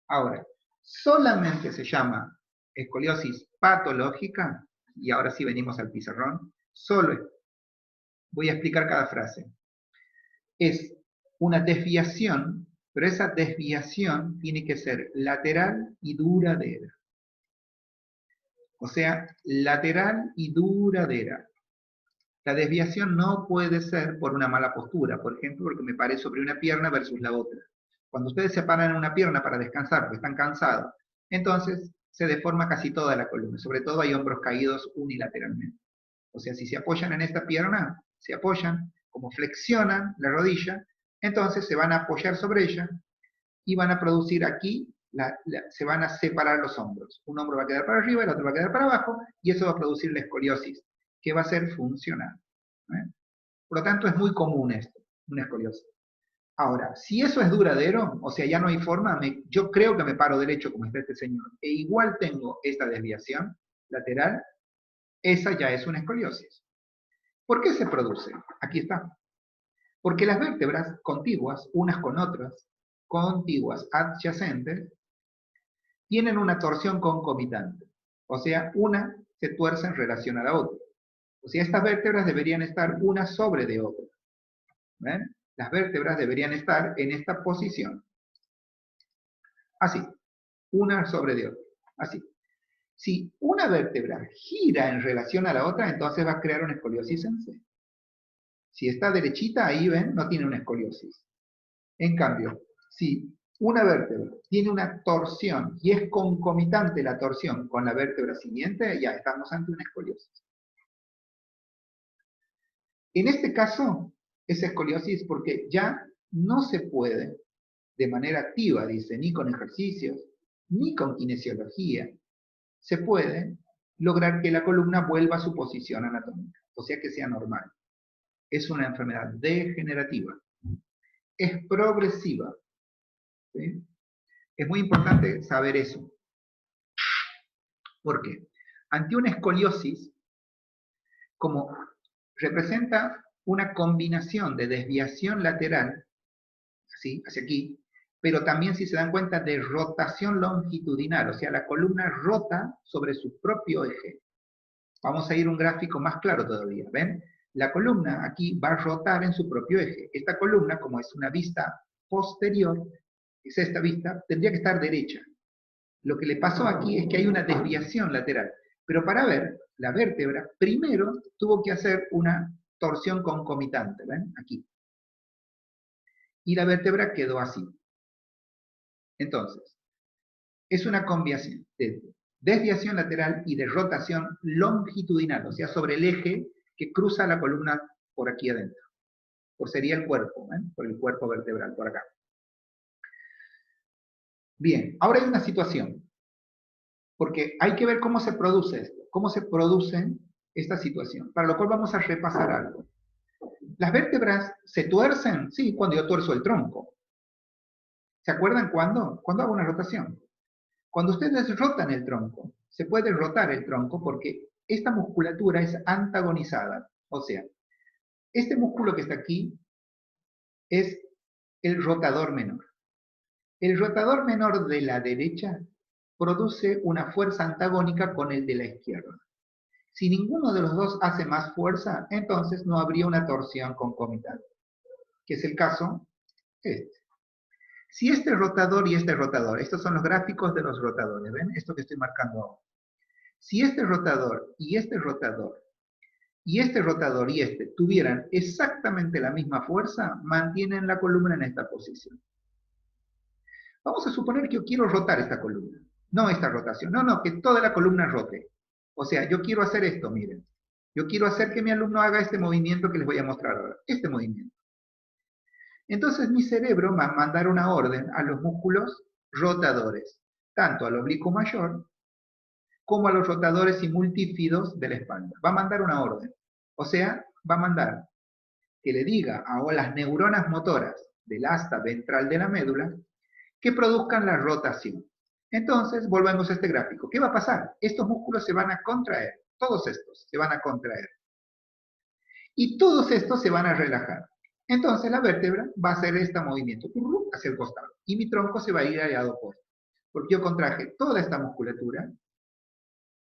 Ahora, solamente se llama escoliosis patológica, y ahora sí venimos al pizarrón, solo voy a explicar cada frase. Es una desviación, pero esa desviación tiene que ser lateral y duradera. O sea, lateral y duradera. La desviación no puede ser por una mala postura, por ejemplo, porque me paré sobre una pierna versus la otra. Cuando ustedes se paran en una pierna para descansar porque están cansados, entonces se deforma casi toda la columna, sobre todo hay hombros caídos unilateralmente. O sea, si se apoyan en esta pierna, se apoyan, como flexionan la rodilla, entonces se van a apoyar sobre ella y van a producir aquí, se van a separar los hombros. Un hombro va a quedar para arriba, el otro va a quedar para abajo, y eso va a producir la escoliosis, que va a ser funcional. Por lo tanto, es muy común esto, una escoliosis. Ahora, si eso es duradero, o sea, ya no hay forma, yo creo que me paro derecho como está este señor, e igual tengo esta desviación lateral, esa ya es una escoliosis. ¿Por qué se produce? Aquí está. Porque las vértebras contiguas, unas con otras, contiguas, adyacentes, tienen una torsión concomitante. O sea, una se tuerce en relación a la otra. O sea, estas vértebras deberían estar una sobre de otra. ¿Ven? Las vértebras deberían estar en esta posición. Así. Una sobre de otra. Así. Si una vértebra gira en relación a la otra, entonces va a crear una escoliosis en C. Si está derechita, ahí ven, no tiene una escoliosis. En cambio, si una vértebra tiene una torsión y es concomitante la torsión con la vértebra siguiente, ya estamos ante una escoliosis. En este caso, es escoliosis porque ya no se puede, de manera activa, dice, ni con ejercicios, ni con kinesiología, se puede lograr que la columna vuelva a su posición anatómica, o sea que sea normal. Es una enfermedad degenerativa. Es progresiva. ¿Sí? Es muy importante saber eso. ¿Por qué? Ante una escoliosis, como representa una combinación de desviación lateral, ¿sí? Hacia aquí, pero también, si se dan cuenta, de rotación longitudinal, o sea, la columna rota sobre su propio eje. Vamos a ir a un gráfico más claro todavía, ¿ven? La columna aquí va a rotar en su propio eje. Esta columna, como es una vista posterior, es esta vista, tendría que estar derecha. Lo que le pasó aquí es que hay una desviación lateral. Pero para ver la vértebra, primero tuvo que hacer una torsión concomitante, ¿ven? Aquí. Y la vértebra quedó así. Entonces, es una combinación de desviación lateral y de rotación longitudinal, o sea, sobre el eje que cruza la columna por aquí adentro. Pues sería el cuerpo, por el cuerpo vertebral, por acá. Bien, ahora hay una situación. Porque hay que ver cómo se produce esto, cómo se produce esta situación. Para lo cual vamos a repasar algo. ¿Las vértebras se tuercen? Sí, cuando yo tuerzo el tronco. ¿Se acuerdan cuándo? Cuando hago una rotación. Cuando ustedes rotan el tronco, se puede rotar el tronco porque esta musculatura es antagonizada. O sea, este músculo que está aquí es el rotador menor. El rotador menor de la derecha produce una fuerza antagónica con el de la izquierda. Si ninguno de los dos hace más fuerza, entonces no habría una torsión concomitante, que es el caso este. Si este rotador y este rotador, estos son los gráficos de los rotadores, ¿ven? Esto que estoy marcando ahora. Si este rotador y este rotador y este rotador y este tuvieran exactamente la misma fuerza, mantienen la columna en esta posición. Vamos a suponer que yo quiero rotar esta columna, no esta rotación, no, que toda la columna rote. O sea, yo quiero hacer esto, miren. Yo quiero hacer que mi alumno haga este movimiento que les voy a mostrar ahora, este movimiento. Entonces mi cerebro va a mandar una orden a los músculos rotadores, tanto al oblicuo mayor como a los rotadores y multífidos de la espalda. Va a mandar una orden. O sea, va a mandar que le diga a las neuronas motoras del asta ventral de la médula que produzcan la rotación. Entonces, volvemos a este gráfico. ¿Qué va a pasar? Estos músculos se van a contraer. Todos estos se van a contraer. Y todos estos se van a relajar. Entonces la vértebra va a hacer este movimiento hacia el costado. Y mi tronco se va a ir al lado opuesto. Porque yo contraje toda esta musculatura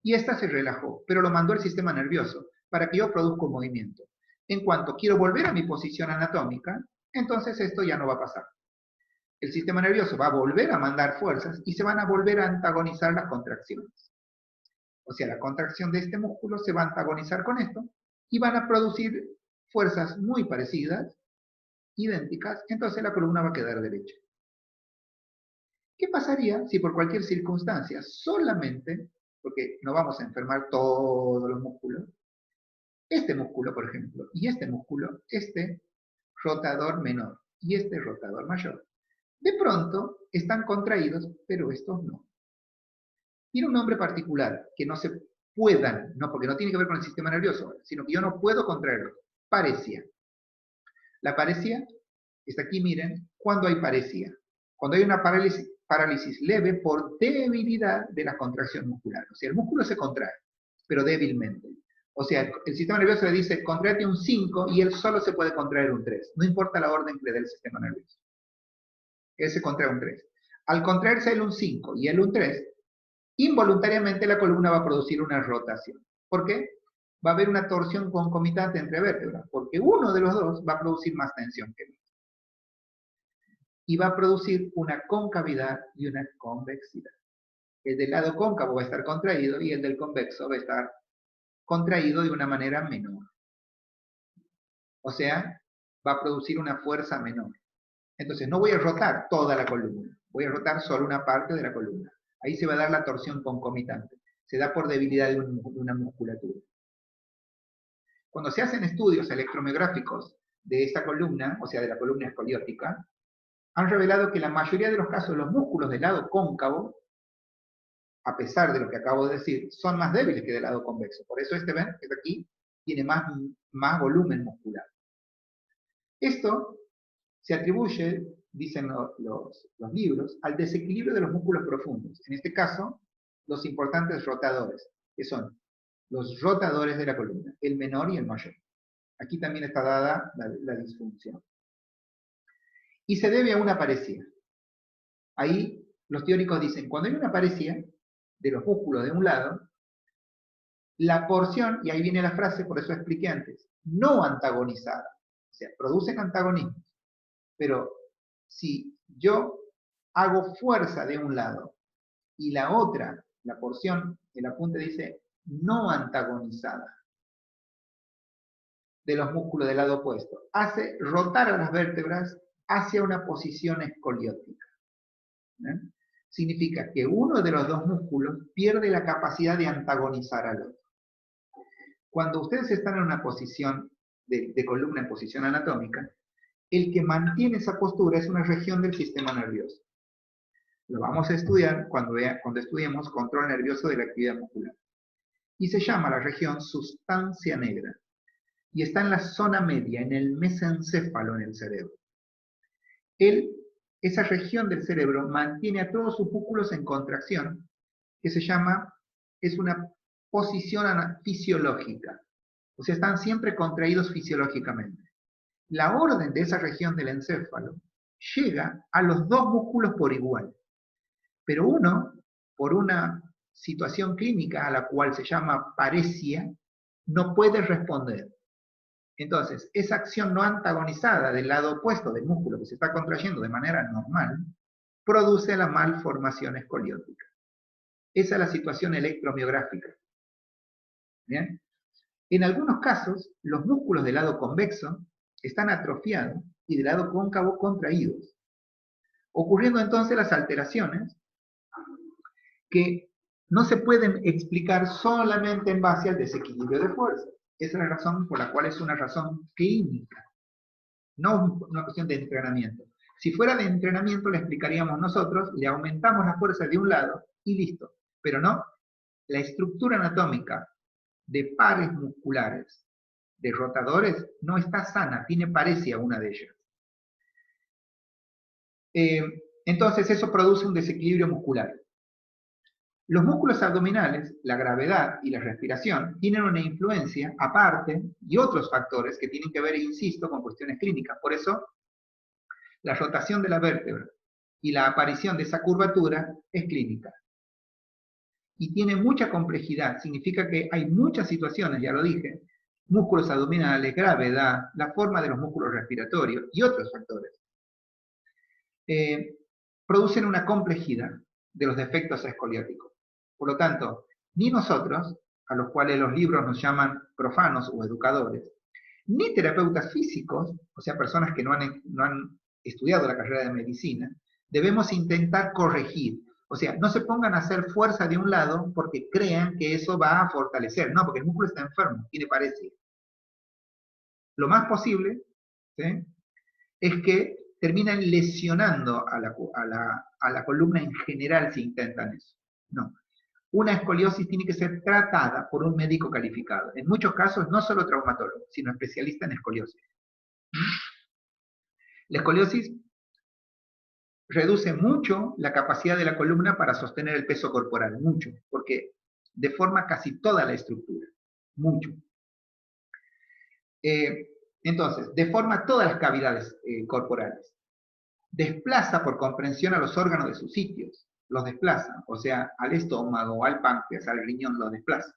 y esta se relajó, pero lo mandó el sistema nervioso para que yo produzca un movimiento. En cuanto quiero volver a mi posición anatómica, entonces esto ya no va a pasar. El sistema nervioso va a volver a mandar fuerzas y se van a volver a antagonizar las contracciones. O sea, la contracción de este músculo se va a antagonizar con esto y van a producir fuerzas muy parecidas, idénticas, entonces la columna va a quedar derecha. ¿Qué pasaría si por cualquier circunstancia, solamente, porque no vamos a enfermar todos los músculos, este músculo, por ejemplo, y este músculo, este rotador menor y este rotador mayor, de pronto están contraídos, pero estos no? Tiene un nombre particular, que no se puedan, no, porque no tiene que ver con el sistema nervioso, sino que yo no puedo contraerlo. Paresia. La paresia está aquí, miren, cuando hay paresia. Cuando hay una parálisis leve por debilidad de la contracción muscular. O sea, el músculo se contrae, pero débilmente. O sea, el sistema nervioso le dice, contraete un 5 y él solo se puede contraer un 3. No importa la orden que le dé el sistema nervioso. Él se contrae un 3. Al contraerse él un 5 y él un 3, involuntariamente la columna va a producir una rotación. ¿Por qué? Va a haber una torsión concomitante entre vértebras, porque uno de los dos va a producir más tensión que el otro. Y va a producir una concavidad y una convexidad. El del lado cóncavo va a estar contraído y el del convexo va a estar contraído de una manera menor. O sea, va a producir una fuerza menor. Entonces no voy a rotar toda la columna, voy a rotar solo una parte de la columna. Ahí se va a dar la torsión concomitante. Se da por debilidad de una musculatura. Cuando se hacen estudios electromiográficos de esta columna, o sea, de la columna escoliótica, han revelado que en la mayoría de los casos los músculos del lado cóncavo, a pesar de lo que acabo de decir, son más débiles que del lado convexo. Por eso este, ven, que está aquí, tiene más volumen muscular. Esto se atribuye, dicen los libros, al desequilibrio de los músculos profundos. En este caso, los importantes rotadores, que son los rotadores de la columna, el menor y el mayor. Aquí también está dada la disfunción. Y se debe a una paresia. Ahí los teóricos dicen, cuando hay una paresia de los músculos de un lado, la porción, y ahí viene la frase, por eso expliqué antes, no antagonizada. O sea, producen antagonismos. Pero si yo hago fuerza de un lado y la otra, la porción, el apunte dice no antagonizada de los músculos del lado opuesto, hace rotar a las vértebras hacia una posición escoliótica. Significa que uno de los dos músculos pierde la capacidad de antagonizar al otro. Cuando ustedes están en una posición de columna en posición anatómica, el que mantiene esa postura es una región del sistema nervioso. Lo vamos a estudiar cuando estudiemos control nervioso de la actividad muscular. Y se llama la región sustancia negra. Y está en la zona media, en el mesencéfalo en el cerebro. Esa región del cerebro mantiene a todos sus músculos en contracción, que es una posición fisiológica. O sea, están siempre contraídos fisiológicamente. La orden de esa región del encéfalo llega a los dos músculos por igual. Pero uno, por una situación clínica a la cual se llama paresia, no puede responder. Entonces, esa acción no antagonizada del lado opuesto del músculo que se está contrayendo de manera normal, produce la malformación escoliótica. Esa es la situación electromiográfica. ¿Bien? En algunos casos, los músculos del lado convexo están atrofiados y del lado cóncavo contraídos, ocurriendo entonces las alteraciones que no se pueden explicar solamente en base al desequilibrio de fuerza. Esa es la razón por la cual es una razón clínica, no una cuestión de entrenamiento. Si fuera de entrenamiento, le explicaríamos nosotros, le aumentamos la fuerza de un lado y listo. Pero no, la estructura anatómica de pares musculares, de rotadores, no está sana, tiene paresia una de ellas. Entonces eso produce un desequilibrio muscular. Los músculos abdominales, la gravedad y la respiración tienen una influencia aparte y otros factores que tienen que ver, insisto, con cuestiones clínicas. Por eso, la rotación de la vértebra y la aparición de esa curvatura es clínica. Y tiene mucha complejidad, significa que hay muchas situaciones, ya lo dije, músculos abdominales, gravedad, la forma de los músculos respiratorios y otros factores. Producen una complejidad de los defectos escolióticos. Por lo tanto, ni nosotros, a los cuales los libros nos llaman profanos o educadores, ni terapeutas físicos, o sea, personas que no han estudiado la carrera de medicina, debemos intentar corregir. O sea, no se pongan a hacer fuerza de un lado porque crean que eso va a fortalecer. No, porque el músculo está enfermo, tiene paresia. Lo más posible, ¿sí?, es que terminan lesionando a la columna en general si intentan eso. No. Una escoliosis tiene que ser tratada por un médico calificado. En muchos casos, no solo traumatólogo, sino especialista en escoliosis. La escoliosis reduce mucho la capacidad de la columna para sostener el peso corporal, mucho, porque deforma casi toda la estructura, mucho. Entonces, deforma todas las cavidades corporales. Desplaza por comprensión a los órganos de sus sitios. Los desplaza, o sea, al estómago, al páncreas, al riñón, los desplaza.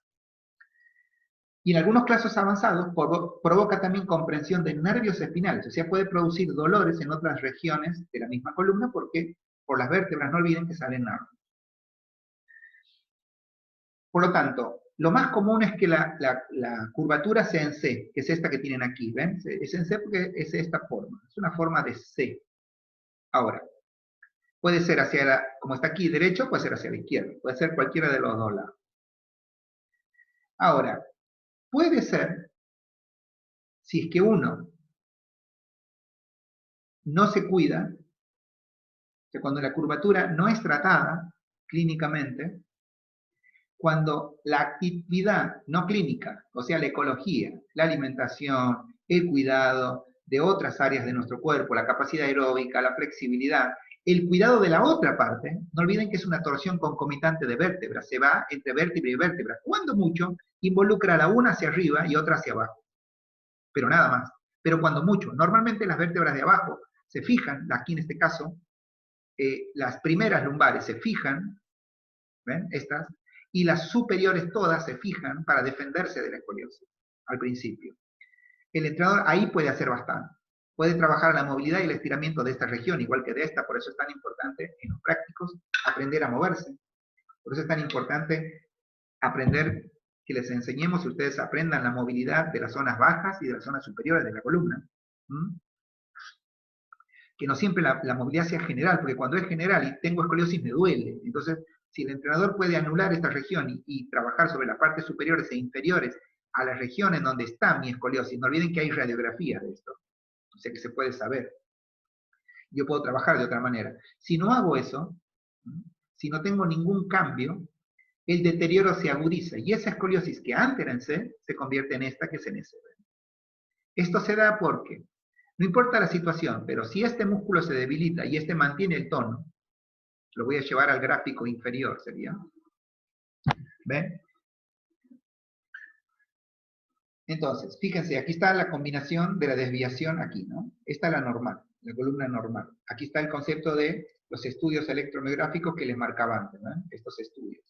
Y en algunos casos avanzados provoca también comprensión de nervios espinales, o sea, puede producir dolores en otras regiones de la misma columna porque por las vértebras, no olviden que salen nervios. Por lo tanto, lo más común es que la curvatura sea en C, que es esta que tienen aquí, ¿ven? Es en C porque es esta forma, es una forma de C. Ahora, puede ser como está aquí derecho, puede ser hacia la izquierda, puede ser cualquiera de los dos lados. Ahora, puede ser, si es que uno no se cuida, que cuando la curvatura no es tratada clínicamente, cuando la actividad no clínica, o sea, la ecología, la alimentación, el cuidado de otras áreas de nuestro cuerpo, la capacidad aeróbica, la flexibilidad, el cuidado de la otra parte, no olviden que es una torsión concomitante de vértebras, se va entre vértebra y vértebra, cuando mucho involucra a la una hacia arriba y otra hacia abajo, pero nada más. Pero cuando mucho, normalmente las vértebras de abajo se fijan, aquí en este caso, las primeras lumbares se fijan, ¿ven? Estas, y las superiores todas se fijan para defenderse de la escoliosis, al principio. El entrenador ahí puede hacer bastante. Puede trabajar la movilidad y el estiramiento de esta región, igual que de esta, por eso es tan importante en los prácticos aprender a moverse. Por eso es tan importante aprender, que les enseñemos y ustedes aprendan la movilidad de las zonas bajas y de las zonas superiores de la columna. Que no siempre la movilidad sea general, porque cuando es general y tengo escoliosis me duele. Entonces, si el entrenador puede anular esta región y trabajar sobre las partes superiores e inferiores a la región en donde está mi escoliosis. No olviden que hay radiografías de esto, o sea que se puede saber. Yo puedo trabajar de otra manera. Si no hago eso, si no tengo ningún cambio, el deterioro se agudiza y esa escoliosis que antes era en C se convierte en esta que es en S. Esto se da porque, no importa la situación, pero si este músculo se debilita y este mantiene el tono, lo voy a llevar al gráfico inferior, sería. ¿Ven? Entonces, fíjense, aquí está la combinación de la desviación aquí, ¿no? Esta es la normal, la columna normal. Aquí está el concepto de los estudios electromiográficos que les marcaba antes, ¿no? Estos estudios.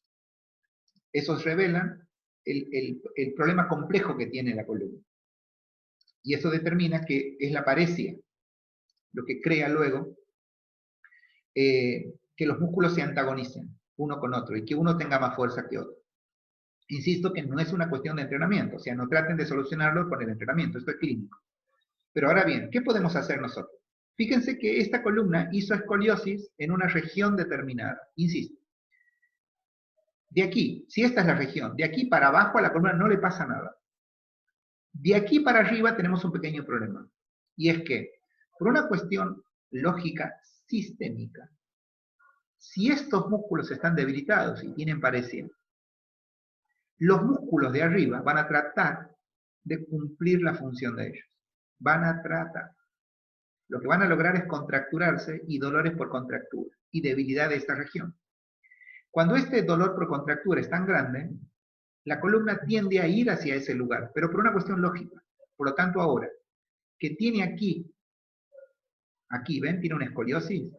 Esos revelan el problema complejo que tiene la columna. Y eso determina que es la paresia lo que crea luego que los músculos se antagonicen uno con otro y que uno tenga más fuerza que otro. Insisto que no es una cuestión de entrenamiento, o sea, no traten de solucionarlo con el entrenamiento, esto es clínico. Pero ahora bien, ¿qué podemos hacer nosotros? Fíjense que esta columna hizo escoliosis en una región determinada, insisto. De aquí, si esta es la región, de aquí para abajo a la columna no le pasa nada. De aquí para arriba tenemos un pequeño problema. Y es que, por una cuestión lógica sistémica, si estos músculos están debilitados y tienen paresia, los músculos de arriba van a tratar de cumplir la función de ellos. Van a tratar. Lo que van a lograr es contracturarse y dolores por contractura y debilidad de esta región. Cuando este dolor por contractura es tan grande, la columna tiende a ir hacia ese lugar, pero por una cuestión lógica. Por lo tanto, ahora, que tiene aquí, ¿ven? Tiene una escoliosis.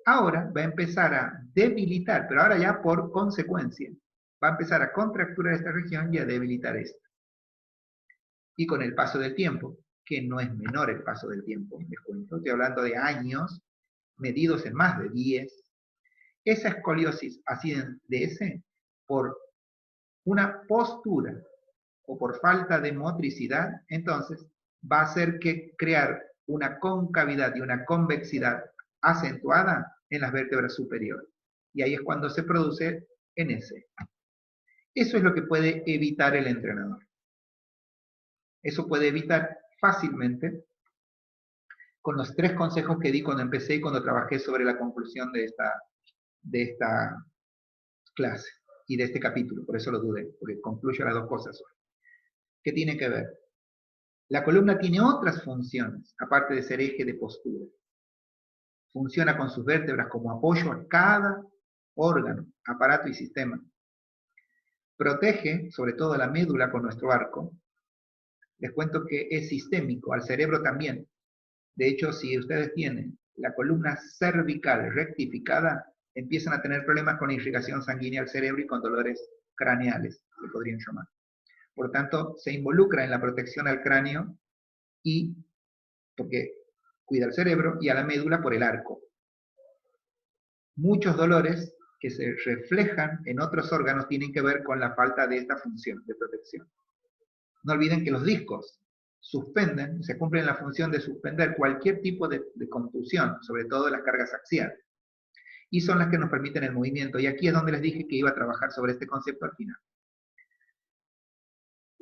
Ahora va a empezar a debilitar, pero ahora ya por consecuencia, va a empezar a contracturar esta región y a debilitar esta. Y con el paso del tiempo, que no es menor el paso del tiempo, les cuento, estoy hablando de años, medidos en más de 10, esa escoliosis así de ese, por una postura o por falta de motricidad, entonces va a hacer que crear una concavidad y una convexidad acentuada en las vértebras superiores. Y ahí es cuando se produce en ese. Eso es lo que puede evitar el entrenador. Eso puede evitar fácilmente con los 3 consejos que di cuando empecé y cuando trabajé sobre la conclusión de esta clase y de este capítulo. Por eso lo dudé, porque concluyo las 2 cosas hoy. ¿Qué tiene que ver? La columna tiene otras funciones, aparte de ser eje de postura. Funciona con sus vértebras como apoyo a cada órgano, aparato y sistema. Protege, sobre todo la médula con nuestro arco. Les cuento que es sistémico, al cerebro también. De hecho, si ustedes tienen la columna cervical rectificada, empiezan a tener problemas con irrigación sanguínea al cerebro y con dolores craneales, se podrían llamar. Por tanto, se involucra en la protección al cráneo y porque cuida al cerebro y a la médula por el arco. Muchos dolores que se reflejan en otros órganos tienen que ver con la falta de esta función de protección. No olviden que los discos suspenden, se cumplen la función de suspender cualquier tipo de contusión, sobre todo las cargas axiales. Y son las que nos permiten el movimiento. Y aquí es donde les dije que iba a trabajar sobre este concepto al final.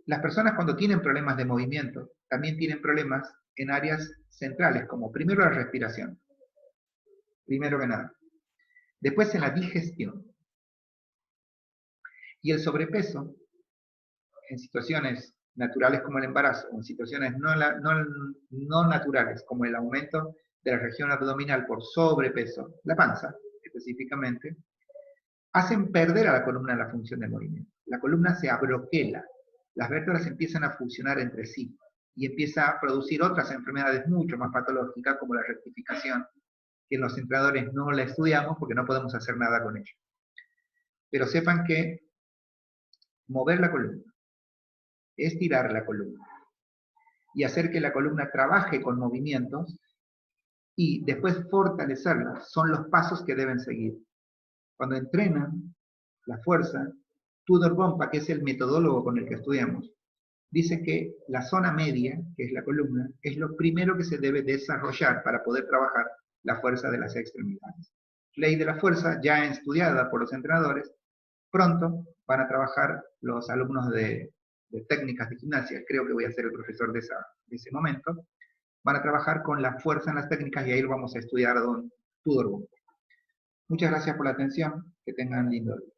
Las personas cuando tienen problemas de movimiento, también tienen problemas en áreas centrales, como primero la respiración. Primero que nada. Después en la digestión. Y el sobrepeso, en situaciones naturales como el embarazo, o en situaciones no naturales como el aumento de la región abdominal por sobrepeso, la panza específicamente, hacen perder a la columna la función de movimiento. La columna se abroquela, las vértebras empiezan a fusionar entre sí y empieza a producir otras enfermedades mucho más patológicas como la rectificación, que los entrenadores no la estudiamos porque no podemos hacer nada con ella. Pero sepan que mover la columna, estirar la columna y hacer que la columna trabaje con movimientos y después fortalecerla son los pasos que deben seguir. Cuando entrenan la fuerza, Tudor Bompa, que es el metodólogo con el que estudiamos, dice que la zona media, que es la columna, es lo primero que se debe desarrollar para poder trabajar la fuerza de las extremidades. Ley de la fuerza, ya estudiada por los entrenadores, pronto van a trabajar los alumnos de de técnicas de gimnasia, creo que voy a ser el profesor de ese momento, van a trabajar con la fuerza en las técnicas y ahí lo vamos a estudiar Tudor. Muchas gracias por la atención, que tengan lindo día.